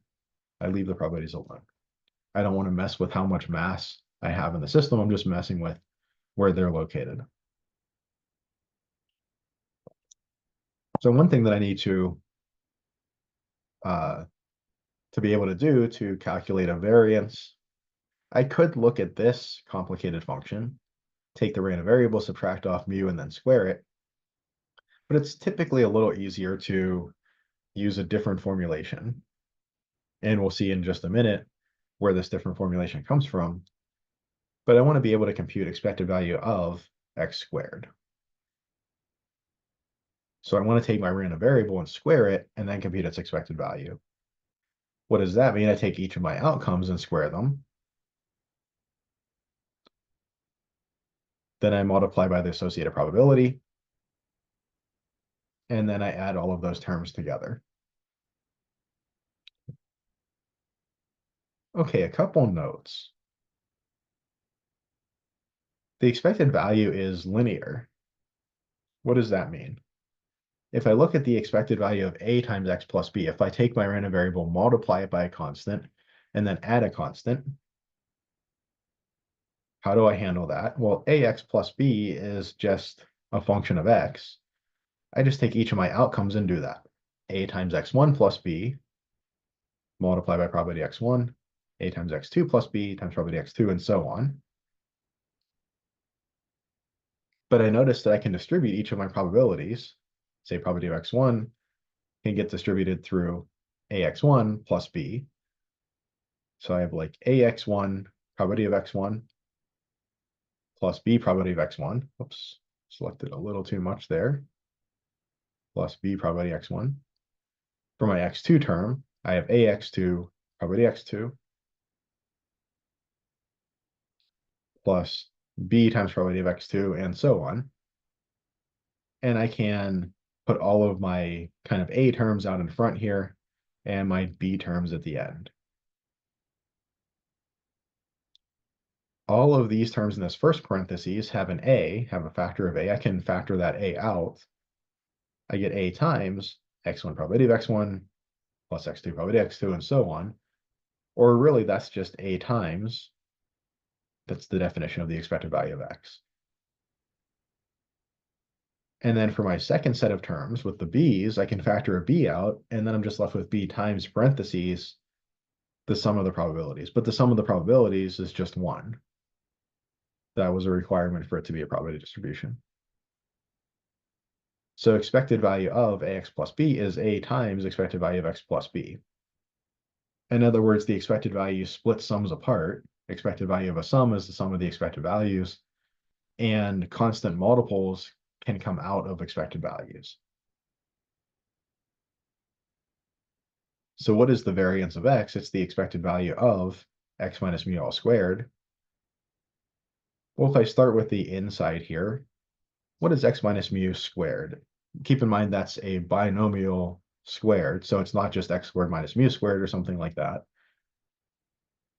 I leave the probabilities alone. I don't want to mess with how much mass I have in the system. I'm just messing with where they're located. So one thing that I need to be able to do to calculate a variance, I could look at this complicated function, take the random variable, subtract off mu, and then square it. But it's typically a little easier to use a different formulation. And we'll see in just a minute where this different formulation comes from. But I want to be able to compute expected value of x squared. So I want to take my random variable and square it, and then compute its expected value. What does that mean? I take each of my outcomes and square them. Then I multiply by the associated probability. And then I add all of those terms together. Okay, a couple notes. The expected value is linear. What does that mean? If I look at the expected value of a times x plus b, if I take my random variable, multiply it by a constant, and then add a constant, how do I handle that? Well, ax plus b is just a function of x. I just take each of my outcomes and do that. A times x1 plus b multiply by probability x1, a times x2 plus b times probability x2, and so on. But I noticed that I can distribute each of my probabilities. Say probability of x1 can get distributed through ax1 plus b. So I have like ax1 probability of x1 plus b probability of x1. Oops, selected a little too much there. Plus b probability x1. For my x2 term, I have ax2 probability x2 plus b times probability of x2, and so on. And I can put all of my kind of a terms out in front here and my b terms at the end. All of these terms in this first parentheses have an a, have a factor of a. I can factor that a out. I get a times x1 probability of x1 plus x2 probability of x2, and so on. Or really, that's just a times. That's the definition of the expected value of x. And then for my second set of terms with the b's, I can factor a b out, and then I'm just left with b times parentheses, the sum of the probabilities. But the sum of the probabilities is just 1. That was a requirement for it to be a probability distribution. So expected value of ax plus b is a times expected value of x plus b. In other words, the expected value splits sums apart. Expected value of a sum is the sum of the expected values, and constant multiples can come out of expected values. So what is the variance of x? It's the expected value of x minus mu all squared. Well, if I start with the inside here, what is x minus mu squared? Keep in mind that's a binomial squared, so it's not just x squared minus mu squared or something like that.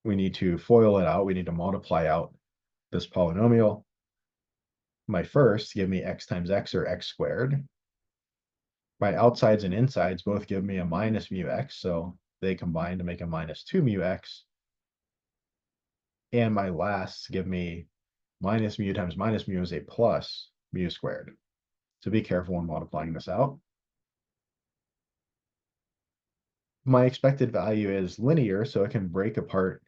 We need to FOIL it out. We need to multiply out this polynomial. My first give me x times x, or x squared. My outsides and insides both give me a minus mu x, so they combine to make a minus 2 mu x. And my lasts give me minus mu times minus mu is a plus mu squared. So be careful when multiplying this out. My expected value is linear, so it can break apart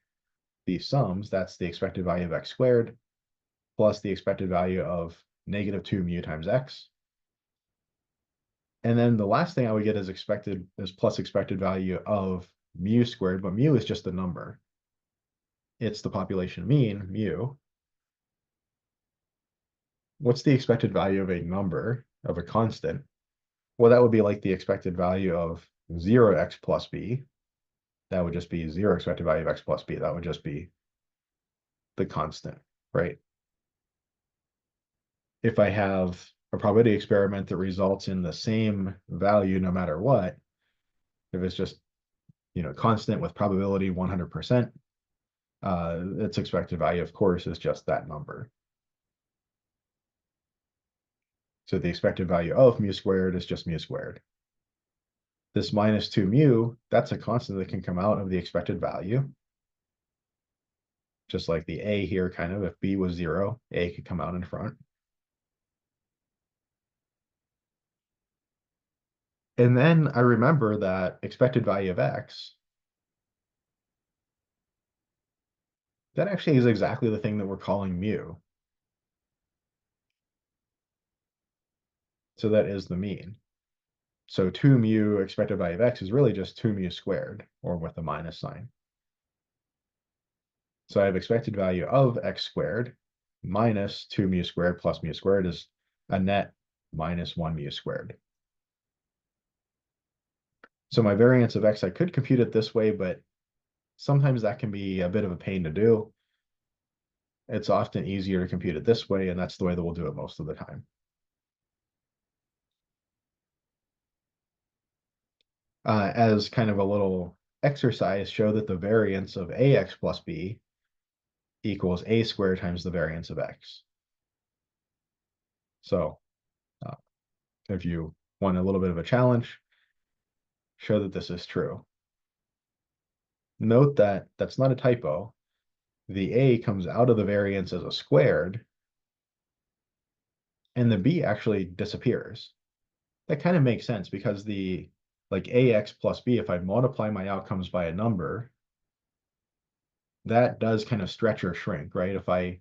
these sums. That's the expected value of x squared plus the expected value of negative 2 mu times x. And then the last thing I would get is plus expected value of mu squared, but mu is just a number. It's the population mean, mu. What's the expected value of a number, of a constant? Well, that would be like the expected value of 0x plus b. That would just be 0 expected value of x plus b. That would just be the constant, right? If I have a probability experiment that results in the same value no matter what, if it's just, constant with probability 100%, its expected value, of course, is just that number. So the expected value of mu squared is just mu squared. This minus 2 mu, that's a constant that can come out of the expected value. Just like the a here, kind of, if b was 0, a could come out in front. And then I remember that expected value of x, that actually is exactly the thing that we're calling mu. So that is the mean. So 2 mu expected value of x is really just 2 mu squared, or with a minus sign. So I have expected value of x squared minus 2 mu squared plus mu squared is a net minus 1 mu squared. So my variance of x, I could compute it this way, but sometimes that can be a bit of a pain to do. It's often easier to compute it this way, and that's the way that we'll do it most of the time. As kind of a little exercise, show that the variance of ax plus b equals a squared times the variance of x. So if you want a little bit of a challenge, show that this is true. Note that that's not a typo. The a comes out of the variance as a squared, and the b actually disappears. That kind of makes sense because the like AX plus B, if I multiply my outcomes by a number, that does kind of stretch or shrink, right? If I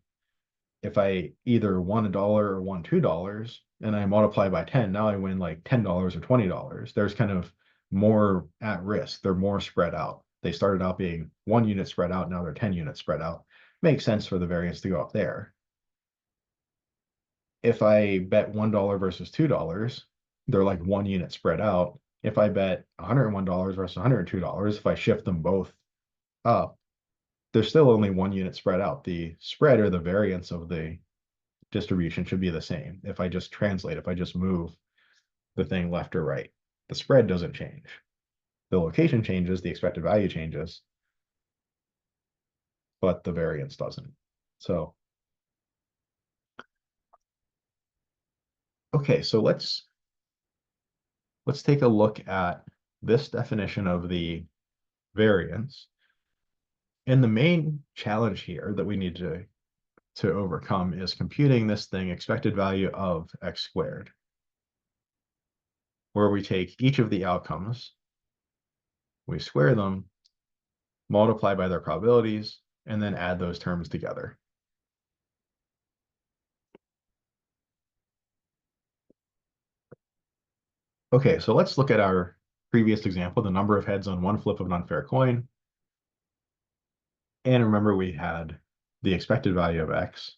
either won $1 or won $2 and I multiply by 10, now I win like $10 or $20. There's kind of more at risk. They're more spread out. They started out being 1 unit spread out, now they're 10 units spread out. Makes sense for the variance to go up there. If I bet $1 versus $2, they're like 1 unit spread out. If I bet $101 versus $102, if I shift them both up, there's still only 1 unit spread out. The spread or the variance of the distribution should be the same. If I just translate, if I just move the thing left or right, the spread doesn't change. The location changes, the expected value changes, but the variance doesn't. So, okay, so let's take a look at this definition of the variance. And the main challenge here that we need to overcome is computing this thing, expected value of x squared, where we take each of the outcomes, we square them, multiply by their probabilities, and then add those terms together. Okay, so let's look at our previous example, the number of heads on one flip of an unfair coin. And remember, we had the expected value of x,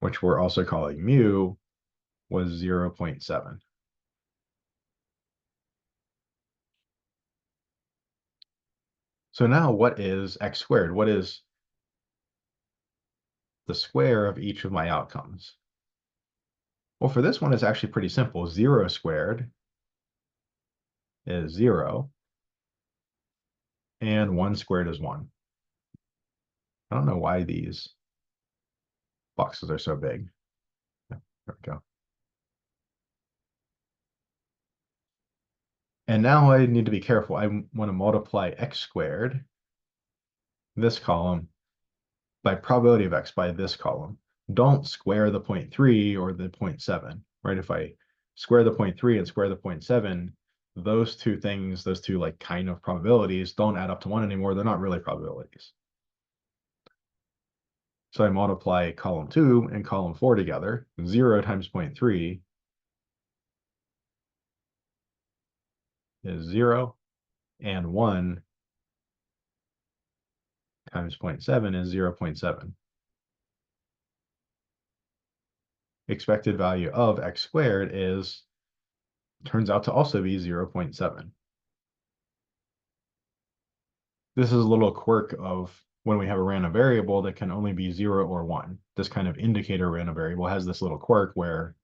which we're also calling mu, was 0.7. So now what is x squared? What is the square of each of my outcomes? Well, for this one, it's actually pretty simple. 0 squared is 0, and 1 squared is 1. I don't know why these boxes are so big. There we go. And now I need to be careful. I want to multiply x squared, this column, by probability of x by this column. Don't square the 0.3 or the 0.7, right? If I square the 0.3 and square the 0.7, those two things, those two like kind of probabilities don't add up to 1 anymore. They're not really probabilities. So I multiply column 2 and column 4 together. 0 times 0.3 is 0, and 1 times 0.7 is 0.7. Expected value of x squared turns out to also be 0.7. This is a little quirk of when we have a random variable that can only be 0 or 1. This kind of indicator random variable has this little quirk where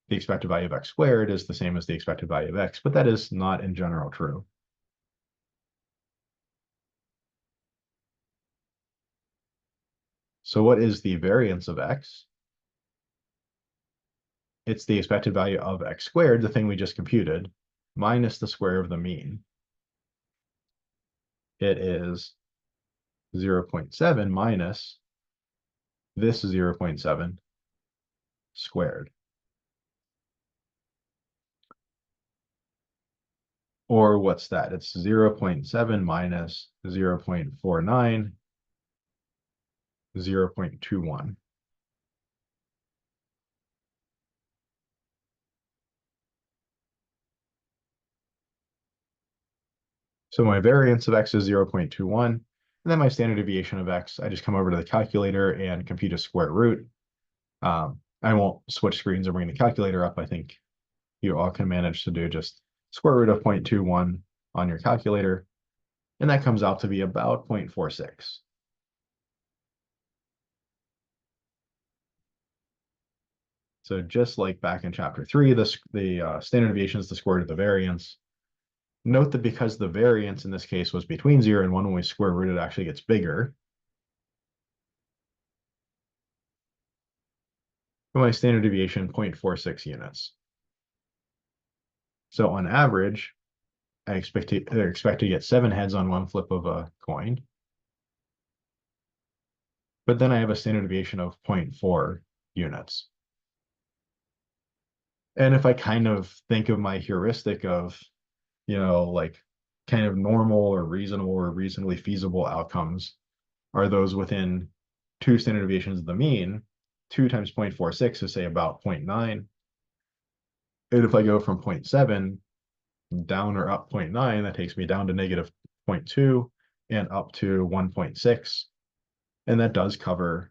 the expected value of x squared is the same as the expected value of x, but that is not in general true. So what is the variance of x? It's the expected value of x squared, the thing we just computed, minus the square of the mean. It is 0.7 minus this 0.7 squared. Or what's that? It's 0.7 minus 0.49, 0.21. So my variance of x is 0.21, and then my standard deviation of x, I just come over to the calculator and compute a square root. I won't switch screens or bring the calculator up. I think you all can manage to do just square root of 0.21 on your calculator, and that comes out to be about 0.46. So just like back in chapter 3, the standard deviation is the square root of the variance. Note that because the variance in this case was between 0 and 1, when we square root it actually gets bigger. My standard deviation, 0.46 units. So on average, I expect to get 7 heads on one flip of a coin. But then I have a standard deviation of 0.4 units. And if I kind of think of my heuristic of, like kind of normal or reasonable or reasonably feasible outcomes, are those within two standard deviations of the mean? 2 times 0.46 is say about 0.9. And if I go from 0.7 down or up 0.9, that takes me down to negative 0.2 and up to 1.6. And that does cover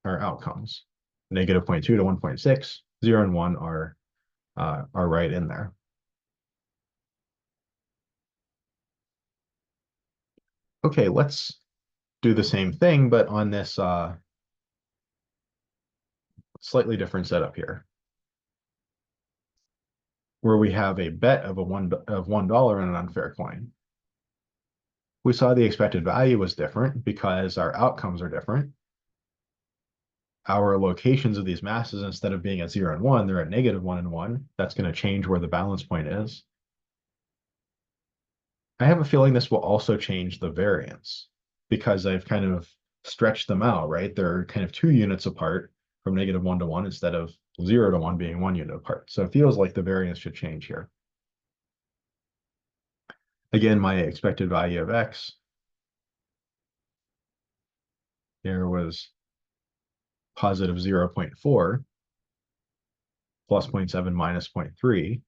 our outcomes. Negative 0.2 to 1.6, 0 and 1 are right in there. Okay, let's do the same thing, but on this slightly different setup here, where we have a bet of $1 in an unfair coin. We saw the expected value was different because our outcomes are different. Our locations of these masses, instead of being at 0 and 1, they're at negative 1 and 1. That's going to change where the balance point is. I have a feeling this will also change the variance because I've kind of stretched them out, right? They're kind of 2 units apart from negative 1 to 1 instead of 0 to 1 being 1 unit apart. So it feels like the variance should change here. Again, my expected value of x here was positive 0.4 plus 0.7 minus 0.3.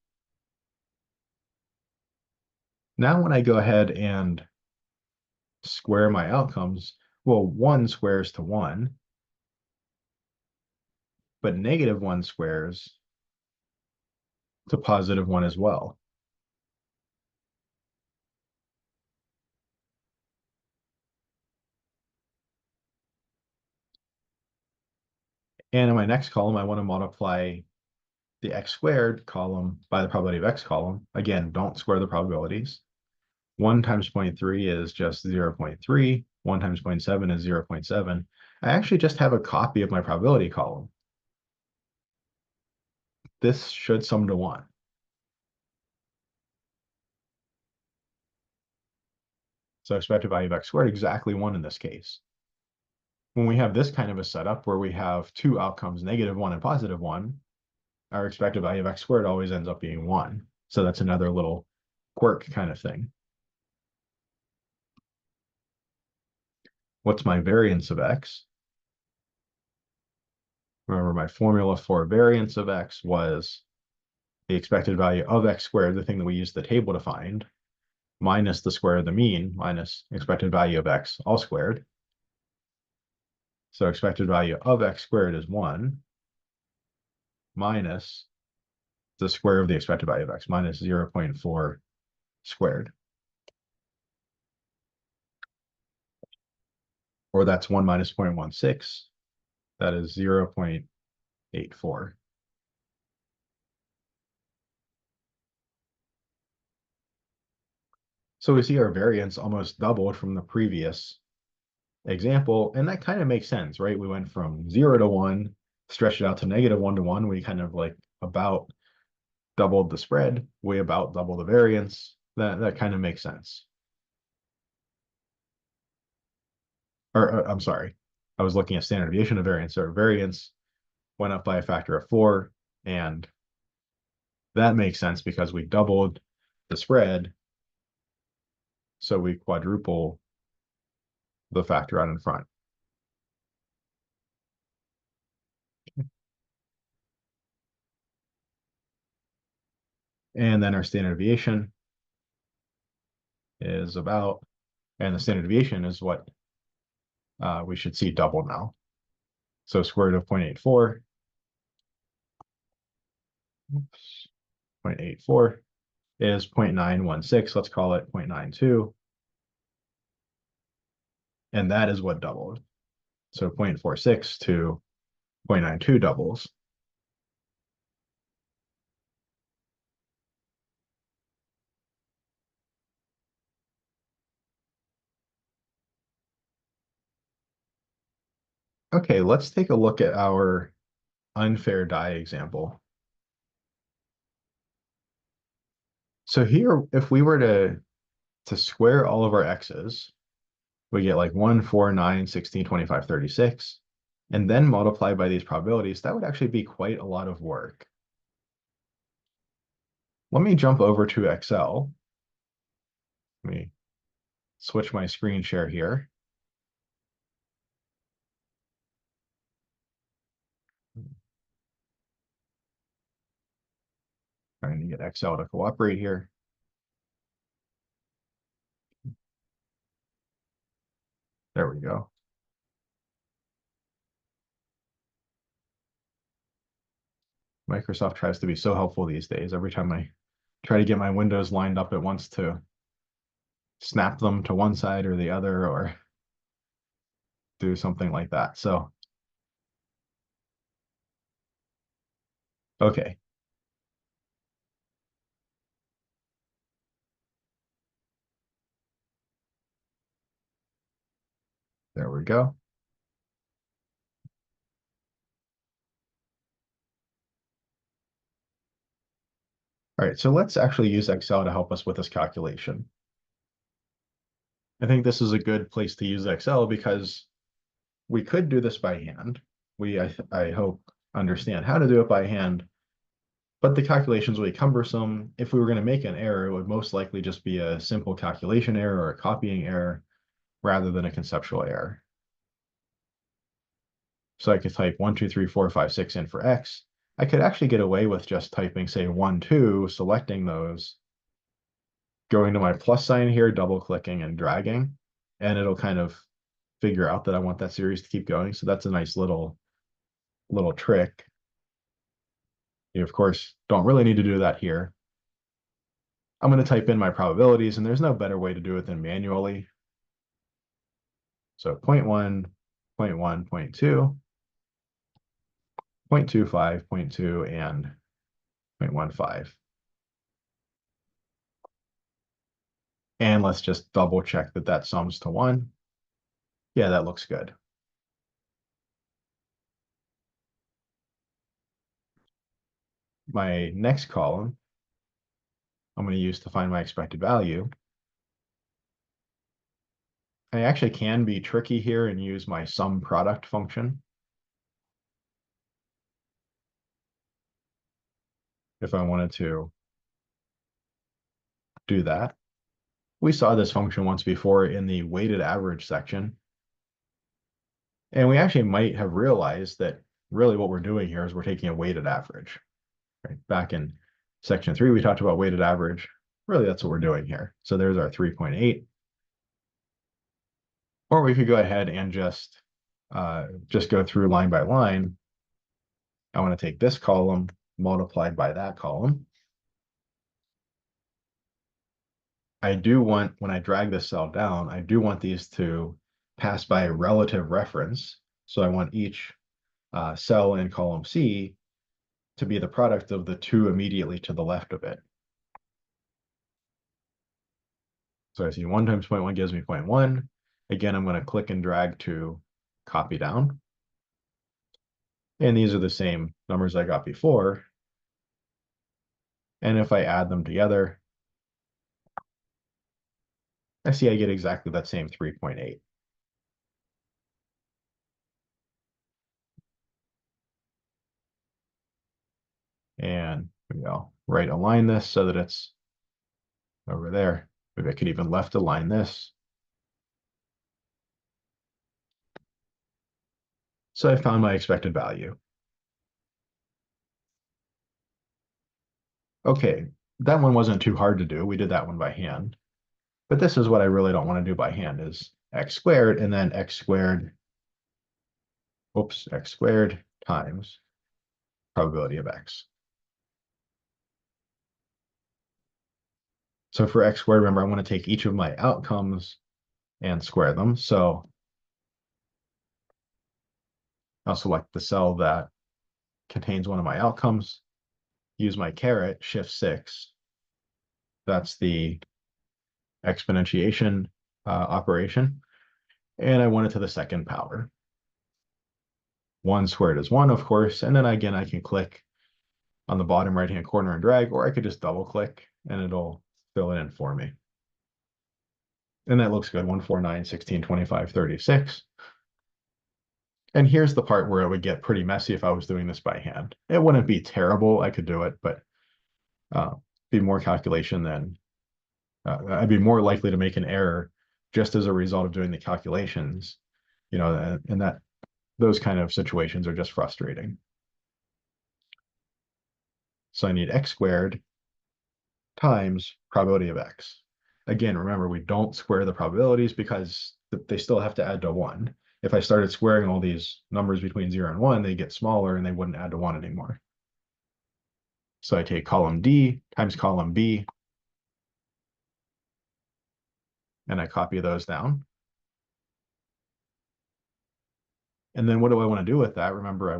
Now when I go ahead and square my outcomes, well, 1 squares to 1, but negative 1 squares to positive 1 as well. And in my next column, I want to multiply the x squared column by the probability of x column. Again, don't square the probabilities. 1 times 0.3 is just 0.3. 1 times 0.7 is 0.7. I actually just have a copy of my probability column. This should sum to 1. So expected value of x squared, exactly 1 in this case. When we have this kind of a setup where we have two outcomes, negative 1 and positive 1, our expected value of x squared always ends up being 1. So that's another little quirk kind of thing. What's my variance of x? Remember, my formula for variance of x was the expected value of x squared, the thing that we used the table to find, minus the square of the mean, minus expected value of x all squared. So expected value of x squared is 1 minus the square of the expected value of x, minus 0.4 squared. Or that's 1 minus 0.16. That is 0.84. So we see our variance almost doubled from the previous example, and that kind of makes sense, right? We went from 0 to 1, stretched it out to negative 1 to 1. We kind of like about doubled the spread. We about double the variance. That kind of makes sense. Or I'm sorry, I was looking at standard deviation of variance. Our variance went up by a factor of 4, and that makes sense because we doubled the spread, so we quadruple the factor out in front. And then our standard deviation is about, and the standard deviation is what we should see double now. So square root of 0.84, 0.84 is 0.916. Let's call it 0.92. And that is what doubled. So 0.46 to 0.92 doubles. Okay, let's take a look at our unfair die example. So here, if we were to square all of our x's, we get like 1, 4, 9, 16, 25, 36. and then multiply by these probabilities, that would actually be quite a lot of work. Let me jump over to Excel. Let me switch my screen share here. Trying to get Excel to cooperate here. There we go. Microsoft tries to be so helpful these days. Every time I try to get my windows lined up, it wants to snap them to one side or the other or do something like that. So, okay. There we go. All right, so let's actually use Excel to help us with this calculation. I think this is a good place to use Excel because we could do this by hand. I hope, understand how to do it by hand, but the calculations will be cumbersome. If we were going to make an error, it would most likely just be a simple calculation error or a copying error rather than a conceptual error. So I could type 1, 2, 3, 4, 5, 6 in for X. I could actually get away with just typing, say, 1, 2, selecting those, going to my plus sign here, double clicking and dragging, and it'll kind of figure out that I want that series to keep going. So that's a nice little trick. You, of course, don't really need to do that here. I'm going to type in my probabilities, and there's no better way to do it than manually. So 0.1, 0.1, 0.2, 0.25, 0.2, and 0.15. And let's just double check that that sums to 1. Yeah, that looks good. My next column, I'm going to use to find my expected value. I actually can be tricky here and use my sum product function if I wanted to do that. We saw this function once before in the weighted average section. And we actually might have realized that really what we're doing here is we're taking a weighted average. Right? Back in section 3, we talked about weighted average. Really, that's what we're doing here. So there's our 3.8. Or we could go ahead and just go through line by line. I want to take this column multiplied by that column. I do want, when I drag this cell down, I do want these to pass by a relative reference. So I want each cell in column C to be the product of the two immediately to the left of it. So I see 1 times 0.1 gives me 0.1. Again, I'm going to click and drag to copy down. And these are the same numbers I got before. And if I add them together, I see I get exactly that same 3.8. And maybe I'll right align this so that it's over there. Maybe I could even left align this. So I found my expected value. Okay, that one wasn't too hard to do. We did that one by hand. But this is what I really don't want to do by hand is x squared and then x squared, x squared times probability of x. So for x squared, remember, I want to take each of my outcomes and square them. So I'll select the cell that contains one of my outcomes, use my caret, shift 6. That's the exponentiation operation. And I want it to the second power. 1 squared is 1, of course. And then again, I can click on the bottom right-hand corner and drag, or I could just double click and it'll fill it in for me. And that looks good, 1, 4, 9, 16, 25, 36. And here's the part where it would get pretty messy if I was doing this by hand. It wouldn't be terrible. I could do it, but uh, be more calculation than I'd be more likely to make an error just as a result of doing the calculations, and that those kind of situations are just frustrating. So I need x squared times probability of x. Again, remember, we don't square the probabilities because they still have to add to 1. If I started squaring all these numbers between 0 and 1, they get smaller and they wouldn't add to 1 anymore. So I take column D times column B, and I copy those down. And then what do I want to do with that? Remember,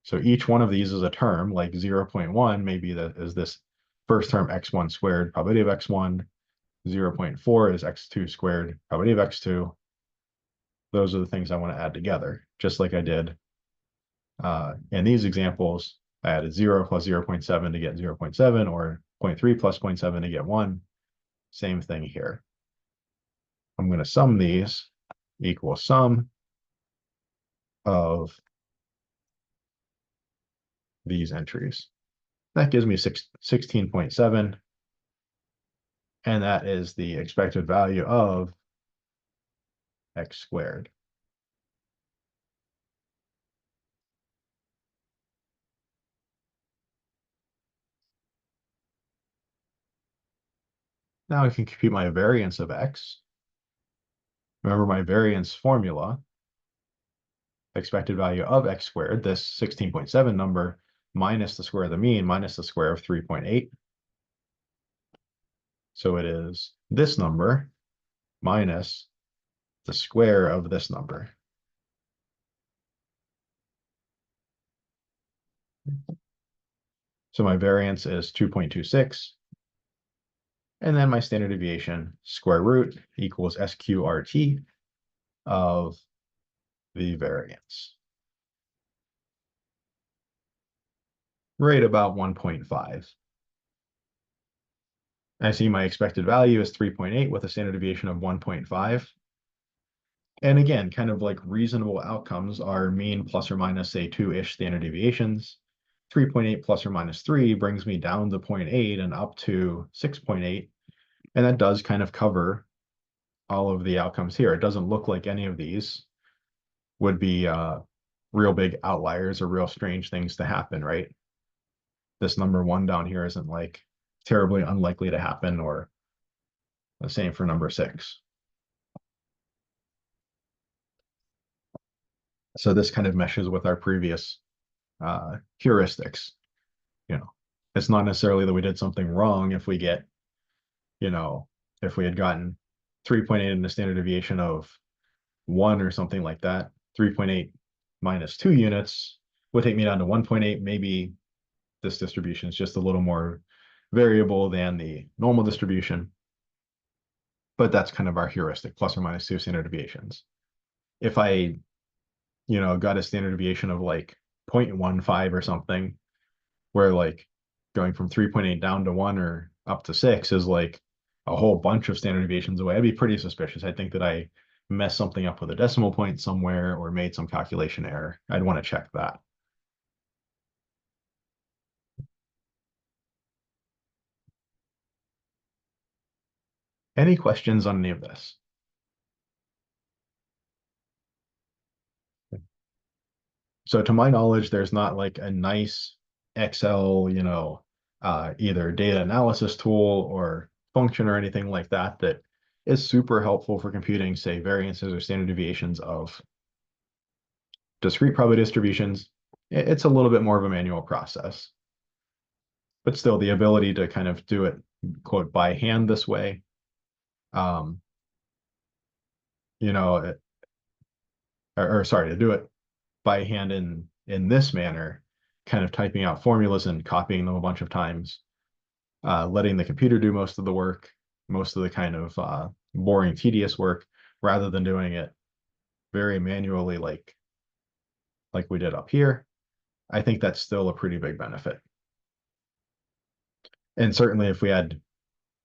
so each one of these is a term, like 0.1 maybe that is this first term x1 squared, probability of x1. 0.4 is x2 squared, probability of x2. Those are the things I want to add together, just like I did in these examples. I added 0 plus 0.7 to get 0.7, or 0.3 plus 0.7 to get 1. Same thing here. I'm going to sum these, equal sum of these entries. That gives me 16.7, and that is the expected value of x squared. Now I can compute my variance of x. Remember my variance formula, expected value of x squared, this 16.7 number, minus the square of the mean, minus the square of 3.8. So it is this number minus the square of this number. So my variance is 2.26. And then my standard deviation square root equals SQRT of the variance. Right about 1.5. I see my expected value is 3.8 with a standard deviation of 1.5. And again, kind of like reasonable outcomes are mean plus or minus, say, 2-ish standard deviations. 3.8 plus or minus 3 brings me down to 0.8 and up to 6.8. And that does kind of cover all of the outcomes here. It doesn't look like any of these would be real big outliers or real strange things to happen, right? This number 1 down here isn't like terribly unlikely to happen, or the same for number 6. So this kind of meshes with our previous heuristics. It's not necessarily that we did something wrong if we get, if we had gotten 3.8 in the standard deviation of 1 or something like that. 3.8 minus 2 units would take me down to 1.8. Maybe this distribution is just a little more variable than the normal distribution, but that's kind of our heuristic, plus or minus 2 standard deviations. If I, got a standard deviation of like 0.15 or something, where like going from 3.8 down to 1 or up to 6 is like a whole bunch of standard deviations away, I'd be pretty suspicious. I think that I messed something up with a decimal point somewhere or made some calculation error. I'd want to check that. Any questions on any of this? So to my knowledge, there's not like a nice Excel, either data analysis tool or function or anything like that that is super helpful for computing, say, variances or standard deviations of discrete probability distributions. It's a little bit more of a manual process, but still the ability to kind of do it, quote, by hand this way, um, you know, or sorry, to do it by hand in this manner, kind of typing out formulas and copying them a bunch of times, letting the computer do most of the work, most of the kind of boring, tedious work, rather than doing it very manually like we did up here. I think that's still a pretty big benefit. And certainly if we had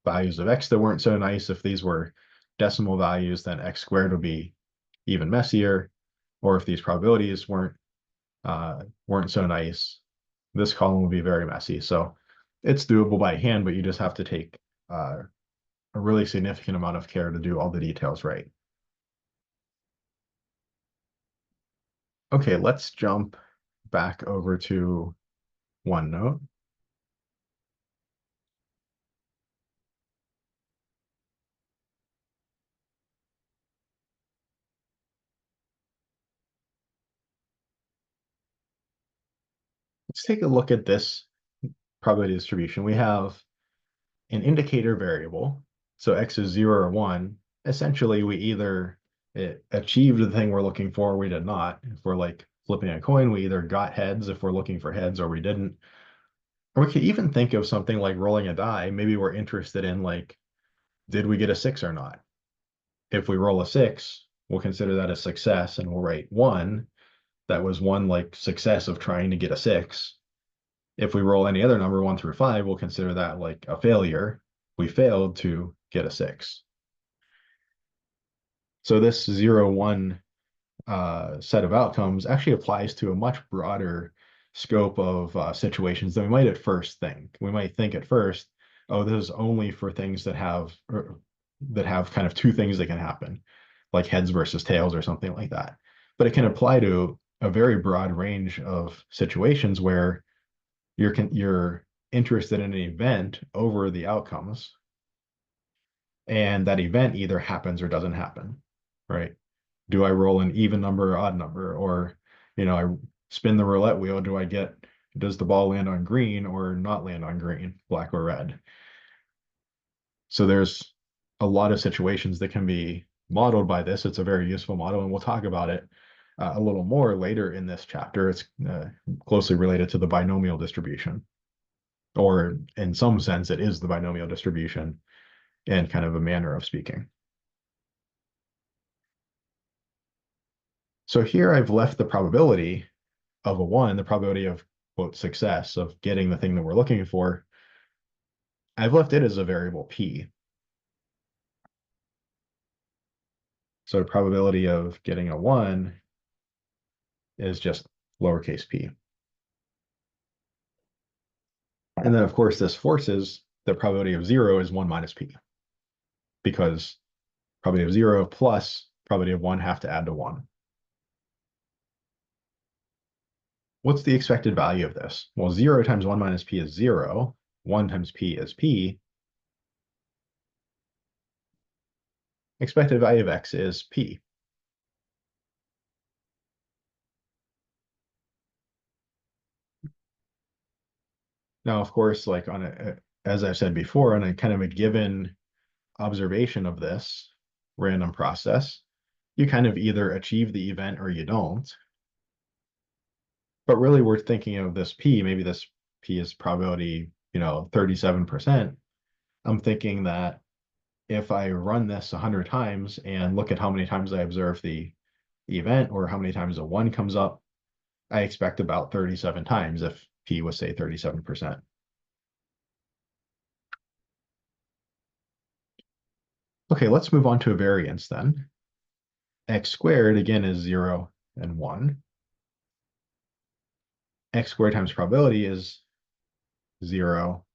values of x that weren't so nice, if these were decimal values, then x squared would be even messier. Or if these probabilities weren't so nice, this column would be very messy. So it's doable by hand, but you just have to take a really significant amount of care to do all the details right. Okay, let's jump back over to OneNote. Let's take a look at this probability distribution. We have an indicator variable. So x is 0 or 1. Essentially, we either achieved the thing we're looking for, or we did not. If we're like flipping a coin, we either got heads if we're looking for heads, or we didn't. Or we could even think of something like rolling a die. Maybe we're interested in like, did we get a 6 or not? If we roll a 6, we'll consider that a success and we'll write 1. That was one like success of trying to get a 6. If we roll any other number 1 through 5, we'll consider that like a failure. We failed to get a 6. So this 0, 1 set of outcomes actually applies to a much broader scope of situations than we might at first think. We might think at first, oh, this is only for things that have kind of two things that can happen, like heads versus tails or something like that. But it can apply to a very broad range of situations where you're interested in an event over the outcomes, and that event either happens or doesn't happen, right? Do I roll an even number or odd number? Or, I spin the roulette wheel. Does the ball land on green or not land on green, black or red? So there's a lot of situations that can be modeled by this. It's a very useful model, and we'll talk about it a little more later in this chapter. It's closely related to the binomial distribution, or in some sense, it is the binomial distribution in kind of a manner of speaking. So here I've left the probability of a 1, the probability of, quote, success of getting the thing that we're looking for, I've left it as a variable p. So probability of getting a 1 is just lowercase p. And then, of course, this forces the probability of 0 is 1 minus p, because probability of 0 plus probability of 1 have to add to 1. What's the expected value of this? Well, 0 times 1 minus p is 0. 1 times p is p. Expected value of x is p. Now, of course, like as I said before, on a kind of a given observation of this random process, you kind of either achieve the event or you don't. But really, we're thinking of this p, maybe this p is probability, 37%. I'm thinking that if I run this 100 times and look at how many times I observe the event or how many times a 1 comes up, I expect about 37 times if p was, say, 37%. Okay, let's move on to a variance then. X squared, again, is 0 and 1. X squared times probability is 0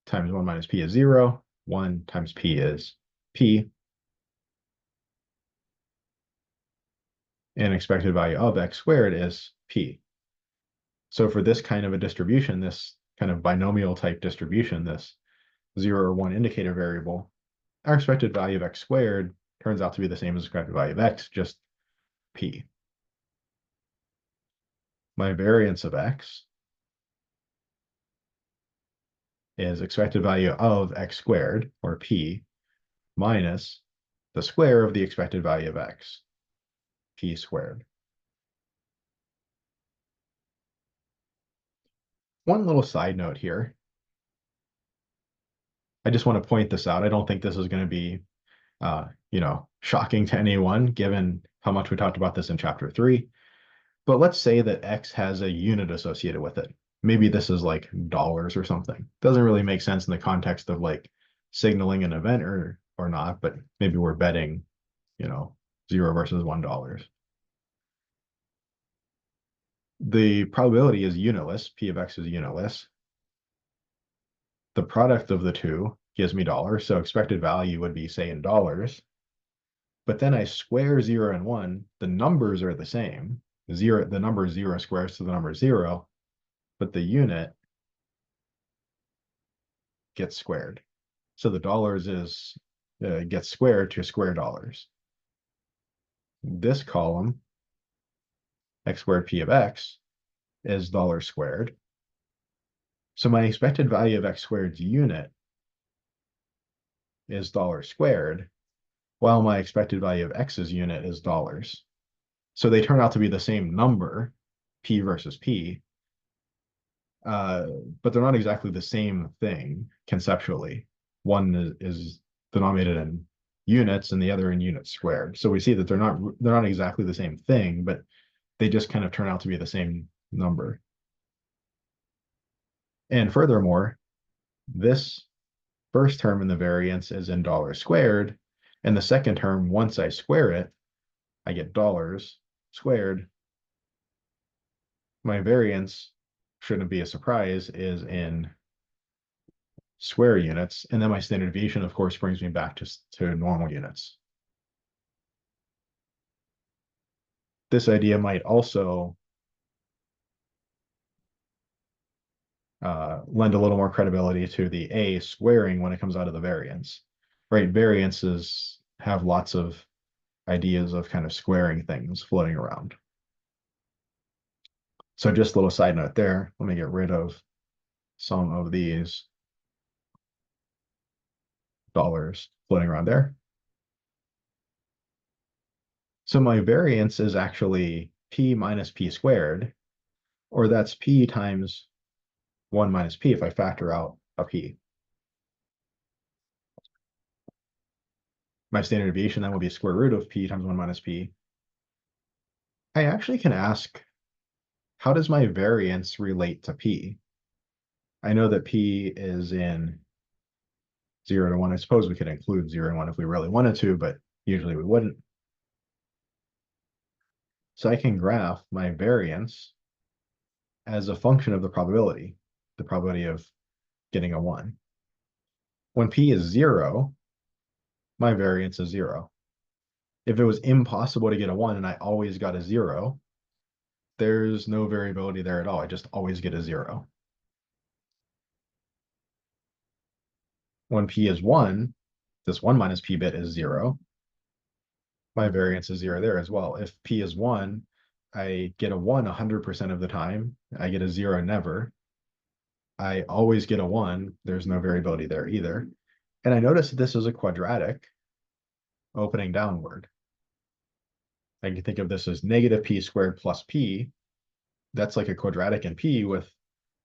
times 1 minus p is 0. 1 times p is p. And expected value of x squared is p. So for this kind of a distribution, this kind of binomial type distribution, this 0 or 1 indicator variable, our expected value of x squared turns out to be the same as expected value of x, just p. My variance of x is expected value of x squared, or p, minus the square of the expected value of x, p squared. One little side note here. I just want to point this out. I don't think this is going to be, shocking to anyone, given how much we talked about this in chapter 3. But let's say that x has a unit associated with it. Maybe this is like dollars or something. Doesn't really make sense in the context of like signaling an event or or not, but maybe we're betting, $0 versus $1. The probability is unitless. P of X is unitless. The product of the two gives me dollars. So expected value would be, say, in dollars. But then I square 0 and 1. The numbers are the same. The number 0 squares to the number 0, but the unit gets squared. So the dollars gets squared to square dollars. This column, x squared P of X, is dollars squared. So my expected value of x squared's unit is dollars squared, while my expected value of x's unit is dollars. So they turn out to be the same number, P versus P, but they're not exactly the same thing conceptually. One is denominated in units and the other in units squared. So we see that they're not exactly the same thing, but they just kind of turn out to be the same number. And furthermore, this first term in the variance is in dollars squared, and the second term, once I square it, I get dollars squared. My variance, shouldn't be a surprise, is in square units, and then my standard deviation, of course, brings me back to normal units. This idea might also lend a little more credibility to the A squaring when it comes out of the variance, right? Variances have lots of ideas of kind of squaring things floating around. So just a little side note there. Let me get rid of some of these dollars floating around there. So my variance is actually P minus P squared, or that's P times 1 minus P if I factor out a P. My standard deviation then will be square root of P times 1 minus P. I actually can ask, how does my variance relate to P? I know that P is in 0 to 1. I suppose we could include 0 and 1 if we really wanted to, but usually we wouldn't. So I can graph my variance as a function of the probability of getting a 1. When P is 0, my variance is 0. If it was impossible to get a 1 and I always got a 0, there's no variability there at all. I just always get a 0. When P is 1, this 1 minus P bit is 0. My variance is 0 there as well. If P is 1, I get a 1 100% of the time. I get a 0 never. I always get a 1. There's no variability there either. And I notice that this is a quadratic opening downward. I can think of this as negative P squared plus P. That's like a quadratic in P with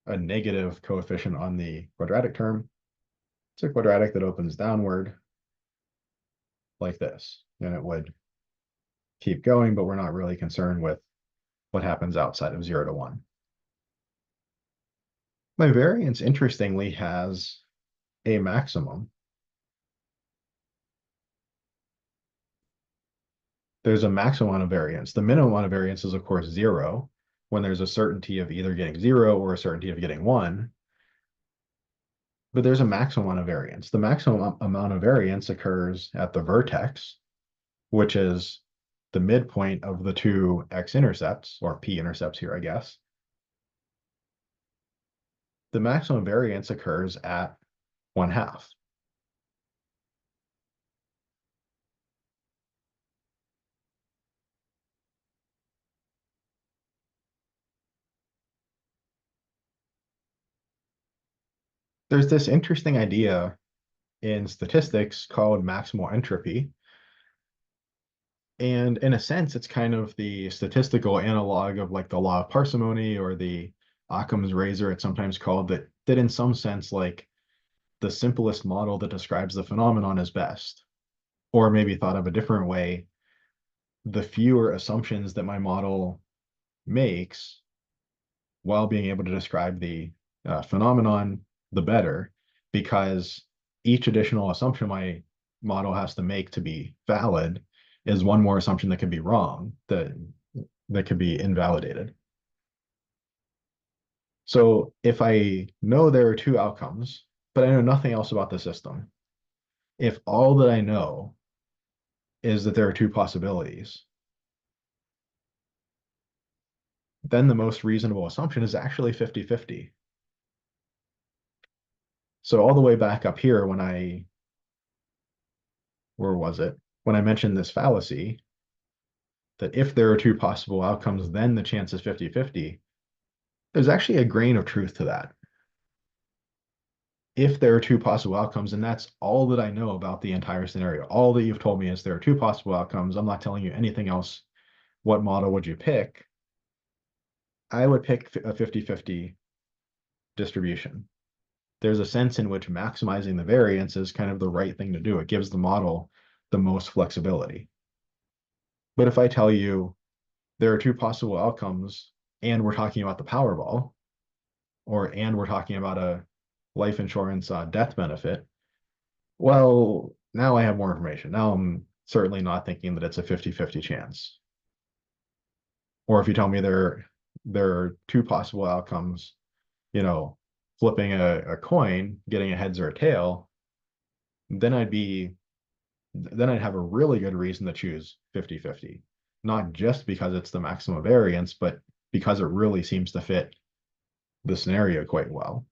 a negative coefficient on the quadratic term. It's a quadratic that opens downward like this, and it would keep going, but we're not really concerned with what happens outside of 0 to 1. My variance, interestingly, has a maximum. There's a maximum amount of variance. The minimum amount of variance is, of course, 0, when there's a certainty of either getting 0 or a certainty of getting 1. But there's a maximum amount of variance. The maximum amount of variance occurs at the vertex, which is the midpoint of the two x-intercepts, or p-intercepts here, I guess. The maximum variance occurs at 1/2. There's this interesting idea in statistics called maximal entropy. And in a sense, it's kind of the statistical analog of like the law of parsimony or the Occam's razor, it's sometimes called, that in some sense, like the simplest model that describes the phenomenon is best. Or maybe thought of a different way, the fewer assumptions that my model makes while being able to describe the phenomenon, the better, because each additional assumption my model has to make to be valid is one more assumption that could be wrong, that could be invalidated. So if I know there are two outcomes, but I know nothing else about the system, if all that I know is that there are two possibilities, then the most reasonable assumption is actually 50-50. So all the way back up here when where was it? When I mentioned this fallacy, that if there are two possible outcomes, then the chance is 50-50. There's actually a grain of truth to that. If there are two possible outcomes, and that's all that I know about the entire scenario, all that you've told me is there are two possible outcomes. I'm not telling you anything else. What model would you pick? I would pick a 50-50 distribution. There's a sense in which maximizing the variance is kind of the right thing to do. It gives the model the most flexibility. But if I tell you there are two possible outcomes and we're talking about the Powerball, and we're talking about a life insurance death benefit, well, now I have more information. Now I'm certainly not thinking that it's a 50-50 chance. Or if you tell me there are two possible outcomes, you know, flipping a coin, getting a heads or a tail, then I'd have a really good reason to choose 50-50. Not just because it's the maximum variance, but because it really seems to fit the scenario quite well.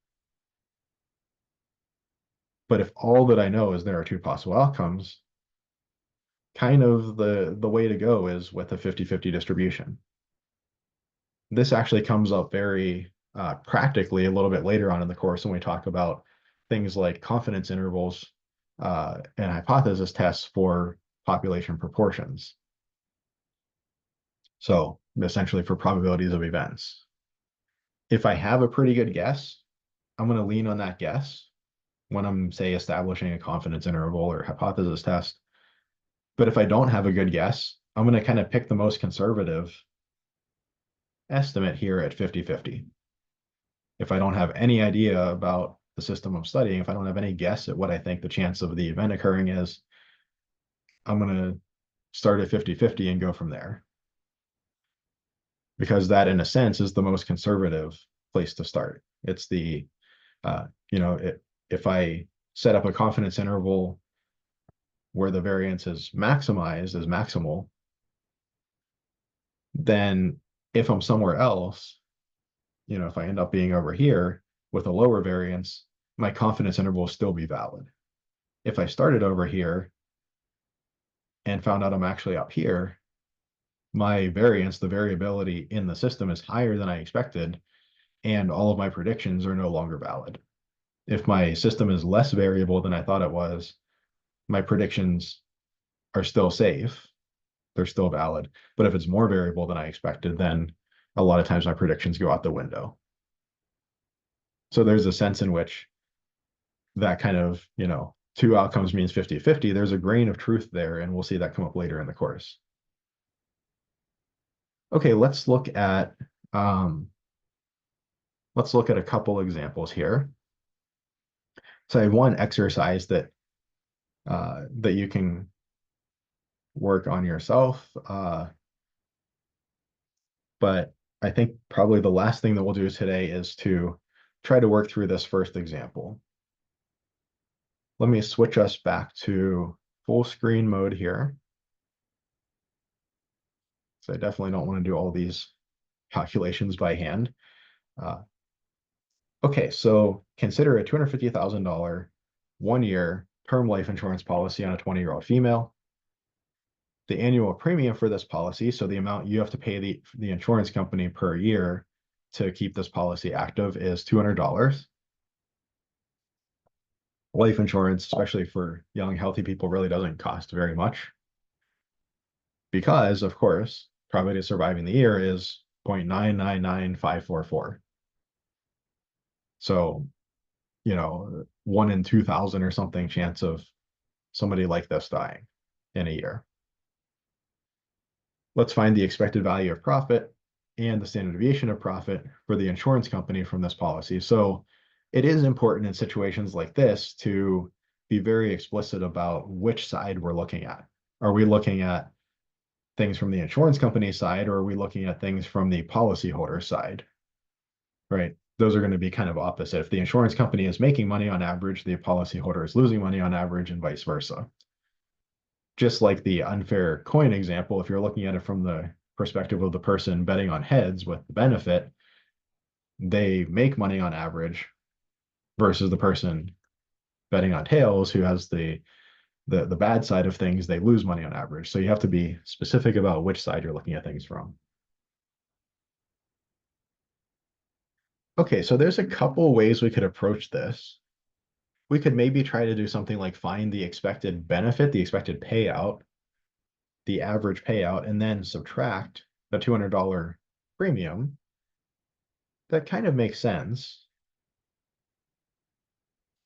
But if all that I know is there are two possible outcomes, kind of the way to go is with a 50-50 distribution. This actually comes up very practically a little bit later on in the course when we talk about things like confidence intervals and hypothesis tests for population proportions. So essentially for probabilities of events. If I have a pretty good guess, I'm going to lean on that guess when I'm, say, establishing a confidence interval or hypothesis test. But if I don't have a good guess, I'm going to kind of pick the most conservative estimate here at 50-50. If I don't have any idea about the system I'm studying, if I don't have any guess at what I think the chance of the event occurring is, I'm going to start at 50-50 and go from there. Because that, in a sense, is the most conservative place to start. It's the, if I set up a confidence interval where the variance is maximized, is maximal, then if I'm somewhere else, if I end up being over here with a lower variance, my confidence interval will still be valid. If I started over here and found out I'm actually up here, my variance, the variability in the system is higher than I expected, and all of my predictions are no longer valid. If my system is less variable than I thought it was, my predictions are still safe. They're still valid. But if it's more variable than I expected, then a lot of times my predictions go out the window. So there's a sense in which that kind of, two outcomes means 50-50. There's a grain of truth there, and we'll see that come up later in the course. Okay, let's look at a couple examples here. So I have one exercise that you can work on yourself. But I think probably the last thing that we'll do today is to try to work through this first example. Let me switch us back to full screen mode here. So I definitely don't want to do all these calculations by hand. Okay, so consider a $250,000 one-year term life insurance policy on a 20-year-old female. The annual premium for this policy, so the amount you have to pay the insurance company per year to keep this policy active, is $200. Life insurance, especially for young, healthy people, really doesn't cost very much because, of course, probability of surviving the year is 0.999544. So, 1 in 2,000 or something chance of somebody like this dying in a year. Let's find the expected value of profit and the standard deviation of profit for the insurance company from this policy. So it is important in situations like this to be very explicit about which side we're looking at. Are we looking at things from the insurance company side, or are we looking at things from the policyholder side? Right? Those are going to be kind of opposite. If the insurance company is making money on average, the policyholder is losing money on average, and vice versa. Just like the unfair coin example, if you're looking at it from the perspective of the person betting on heads with the benefit, they make money on average versus the person betting on tails who has the bad side of things, they lose money on average. So you have to be specific about which side you're looking at things from. Okay, so there's a couple ways we could approach this. We could maybe try to do something like find the expected benefit, the expected payout, the average payout, and then subtract the $200 premium. That kind of makes sense.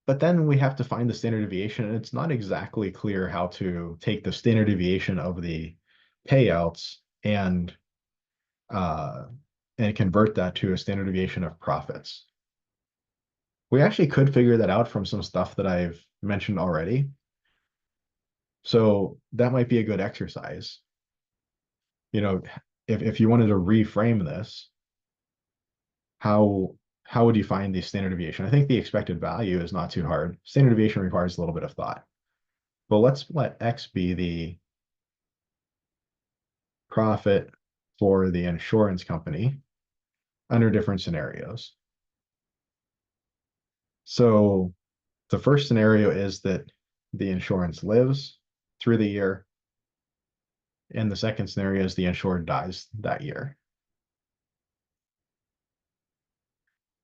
But then we have to find the standard deviation, and it's not exactly clear how to take the standard deviation of the payouts uh, and convert that to a standard deviation of profits. We actually could figure that out from some stuff that I've mentioned already. So that might be a good exercise. You know, if you wanted to reframe this, how how would you find the standard deviation? I think the expected value is not too hard. Standard deviation requires a little bit of thought. But let's let X be the profit for the insurance company under different scenarios. So the first scenario is that the insurance lives through the year, and the second scenario is the insured dies that year.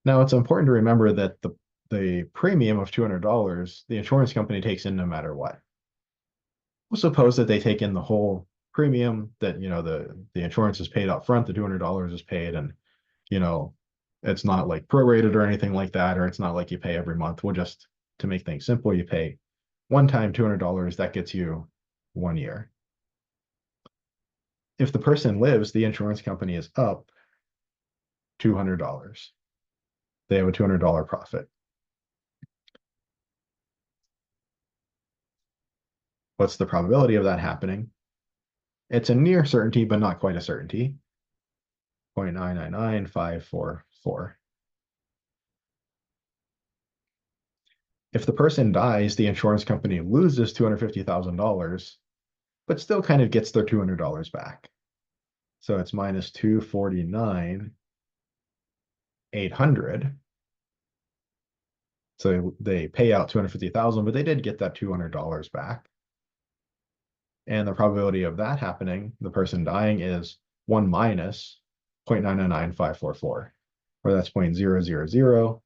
Now, it's important to remember that the premium of $200, the insurance company takes in no matter what. We'll suppose that they take in the whole premium, that the insurance is paid up front, the $200 is paid, and you know it's not like prorated or anything like that, or it's not like you pay every month. We'll just, to make things simple, you pay one time $200, that gets you 1 year. If the person lives, the insurance company is up $200. They have a $200 profit. What's the probability of that happening? It's a near certainty, but not quite a certainty. 0.999544. If the person dies, the insurance company loses $250,000, but still kind of gets their $200 back. So it's minus 249,800. So they pay out 250,000, but they did get that $200 back. And the probability of that happening, the person dying, is 1 minus 0.999544, or that's 0.000456.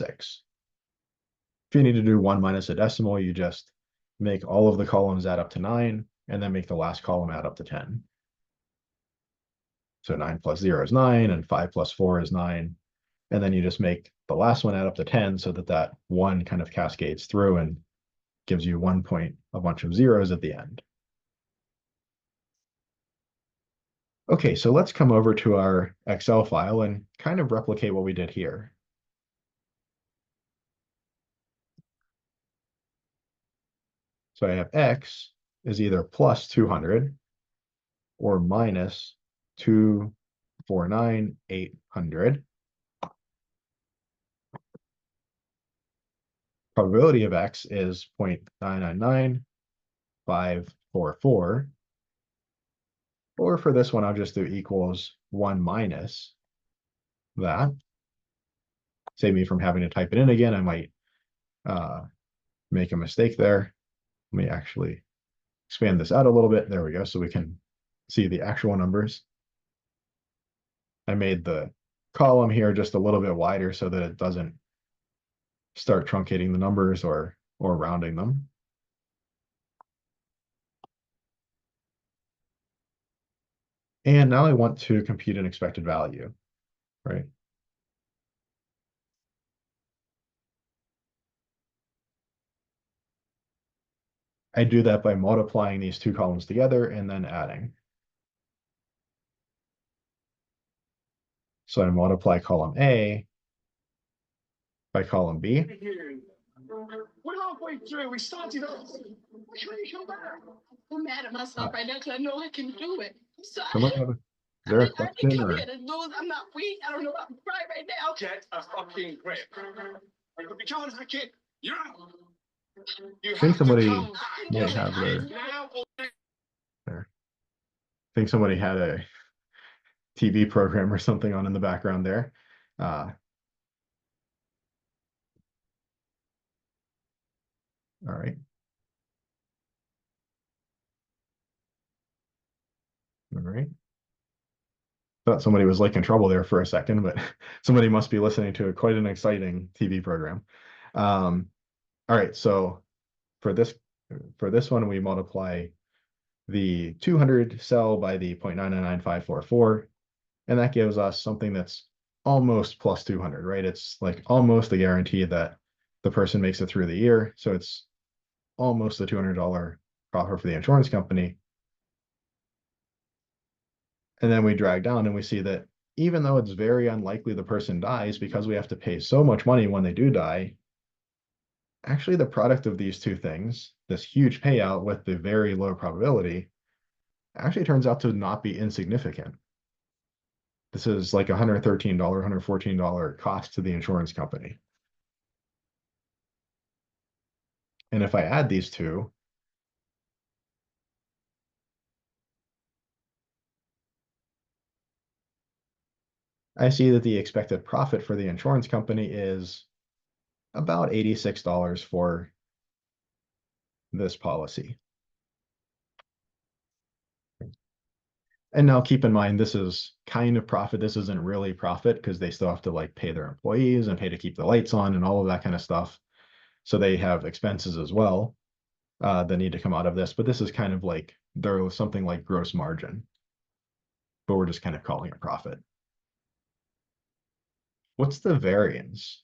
If you need to do 1 minus a decimal, you just make all of the columns add up to 9, and then make the last column add up to 10. So 9 plus 0 is 9, and 5 plus 4 is 9. And then you just make the last one add up to 10, so that 1 kind of cascades through and gives you 1 point, a bunch of zeros at the end. Okay, so let's come over to our Excel file and kind of replicate what we did here. So I have X is either plus 200 or minus 249,800. Probability of X is 0.999544. Or for this one, I'll just do equals 1 minus that. Save me from having to type it in again. I might make a mistake there. Let me actually expand this out a little bit. There we go. So we can see the actual numbers. I made the column here just a little bit wider so that it doesn't start truncating the numbers or rounding them. And now I want to compute an expected value, right? I do that by multiplying these two columns together and then adding. So I multiply column A by column B. We're halfway through. We started off. Why can't you come back? I'm mad at myself right now because I know I can do it. So Somebody have a, is there a I didn't question come or? here to lose. I'm not weak. I don't know. I'm right now. Get a fucking grip. If you can't hack it, you're out. You I think have to somebody come back. might have their Now or there. I think somebody had a TV program or something on in the background there. All right. All right. Thought somebody was like in trouble there for a second, but somebody must be listening to quite an exciting TV program. All right, so for this for this one, we multiply the 200 cell by the 0.999544, and that gives us something that's almost plus 200, right? It's like almost a guarantee that the person makes it through the year. So it's almost a $200 profit for the insurance company. And then we drag down and we see that even though it's very unlikely the person dies because we have to pay so much money when they do die, actually the product of these two things, this huge payout with the very low probability, actually turns out to not be insignificant. This is like $113, $114 cost to the insurance company. And if I add these two, I see that the expected profit for the insurance company is about $86 for this policy. And now keep in mind, this is kind of profit. This isn't really profit because they still have to like pay their employees and pay to keep the lights on and all of that kind of stuff. So they have expenses as well that need to come out of this. But this is kind of like there's something like gross margin, but we're just kind of calling it profit. What's the variance?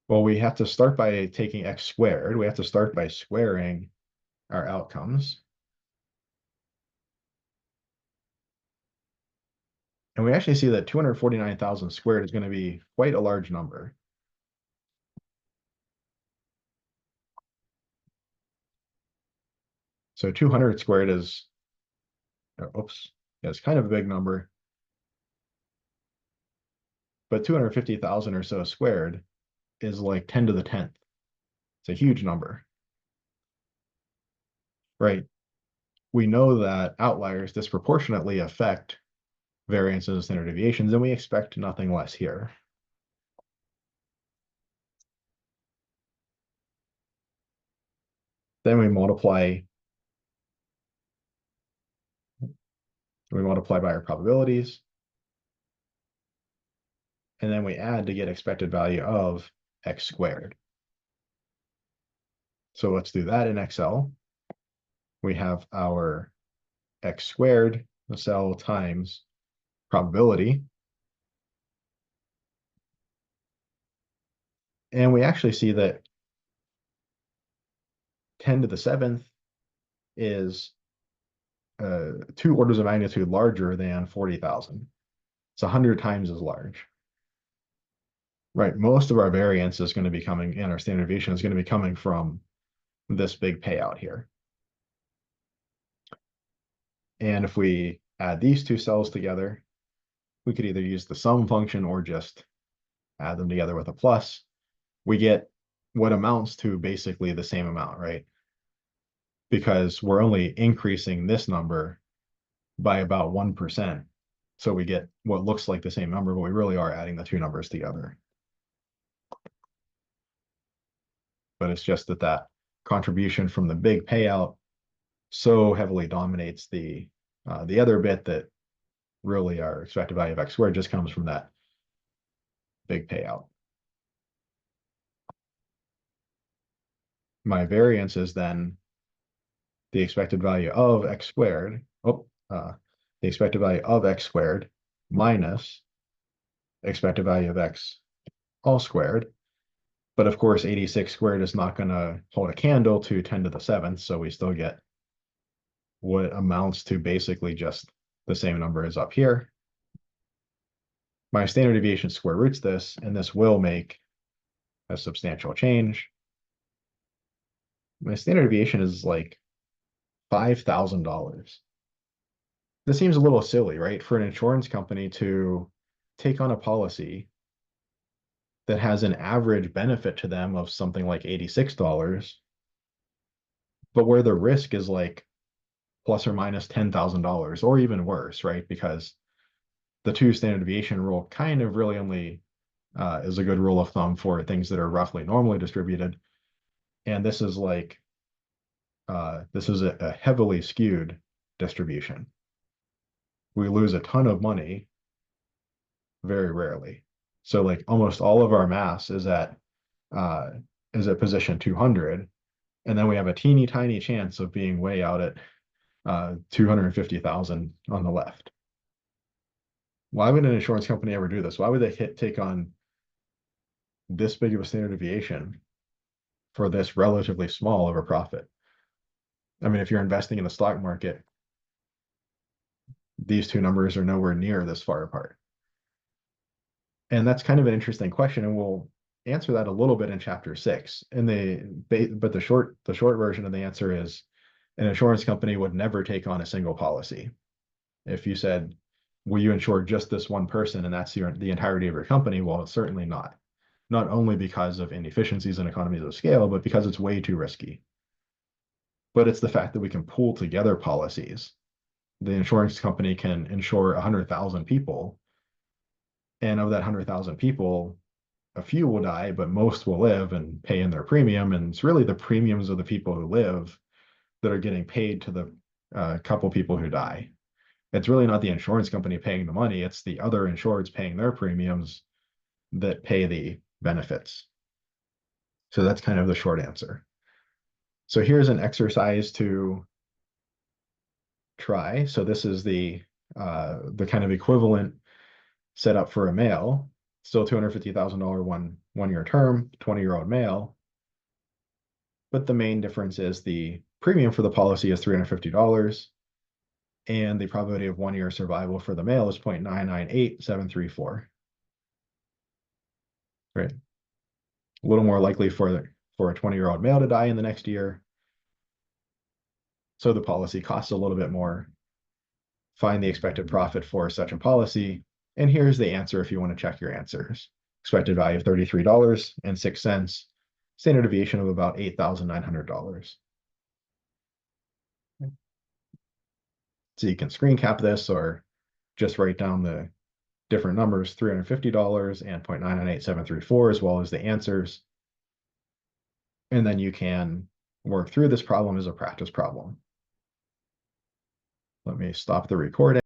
Well, we have to start by taking x squared. We have to start by squaring our outcomes. And we actually see that 249,000 squared is going to be quite a large number. So 200 squared is, oops, yeah, it's kind of a big number. But 250,000 or so squared is like 10 to the 10th. It's a huge number, right? We know that outliers disproportionately affect variances and standard deviations, and we expect nothing less here. Then we multiply by our probabilities, and then we add to get expected value of x squared. So let's do that in Excel. We have our x squared, the cell times probability. And we actually see that 10 to the 7th is 2 orders of magnitude larger than 40,000. It's 100 times as large. Right, most of our variance is going to be coming, and our standard deviation is going to be coming from this big payout here. And if we add these two cells together, we could either use the sum function or just add them together with a plus. We get what amounts to basically the same amount, right? Because we're only increasing this number by about 1%. So we get what looks like the same number, but we really are adding the two numbers together. But it's just that that contribution from the big payout so heavily dominates the other bit that really our expected value of x squared just comes from that big payout. My variance is then the expected value of x squared. The expected value of x squared minus expected value of x all squared. But of course, 86 squared is not going to hold a candle to 10 to the 7th. So we still get what amounts to basically just the same number as up here. My standard deviation square roots this, and this will make a substantial change. My standard deviation is like $5,000. This seems a little silly, right? For an insurance company to take on a policy that has an average benefit to them of something like $86, but where the risk is like plus or minus $10,000 or even worse, right? Because the two standard deviation rule kind of really only is a good rule of thumb for things that are roughly normally distributed. And this is like, this is a heavily skewed distribution. We lose a ton of money very rarely. So like almost all of our mass uh, is at position 200. And then we have a teeny tiny chance of being way out at 250,000 on the left. Why would an insurance company ever do this? Why would they take on this big of a standard deviation for this relatively small of a profit? I mean, if you're investing in the stock market, these two numbers are nowhere near this far apart. And that's kind of an interesting question, and we'll answer that a little bit in chapter 6. And but the short version of the answer is an insurance company would never take on a single policy. If you said, will you insure just this one person and that's the entirety of your company? Well, it's certainly not. Not only because of inefficiencies and economies of scale, but because it's way too risky. But it's the fact that we can pool together policies. The insurance company can insure 100,000 people, and of that 100,000 people, a few will die, but most will live and pay in their premium. And it's really the premiums of the people who live that are getting paid to the couple people who die. It's really not the insurance company paying the money, it's the other insureds paying their premiums that pay the benefits. So that's kind of the short answer. So here's an exercise to try. So this is the kind of equivalent setup for a male, still $250,000 one year term, 20-year-old male. But the main difference is the premium for the policy is $350, and the probability of 1 year survival for the male is 0.998734. Right. A little more likely for a 20-year-old male to die in the next year. So the policy costs a little bit more. Find the expected profit for such a policy. And here's the answer if you want to check your answers. Expected value of $33.06. Standard deviation of about $8,900. So you can screen cap this or just write down the different numbers, $350 and 0.998734, as well as the answers. And then you can work through this problem as a practice problem. Let me stop the recording.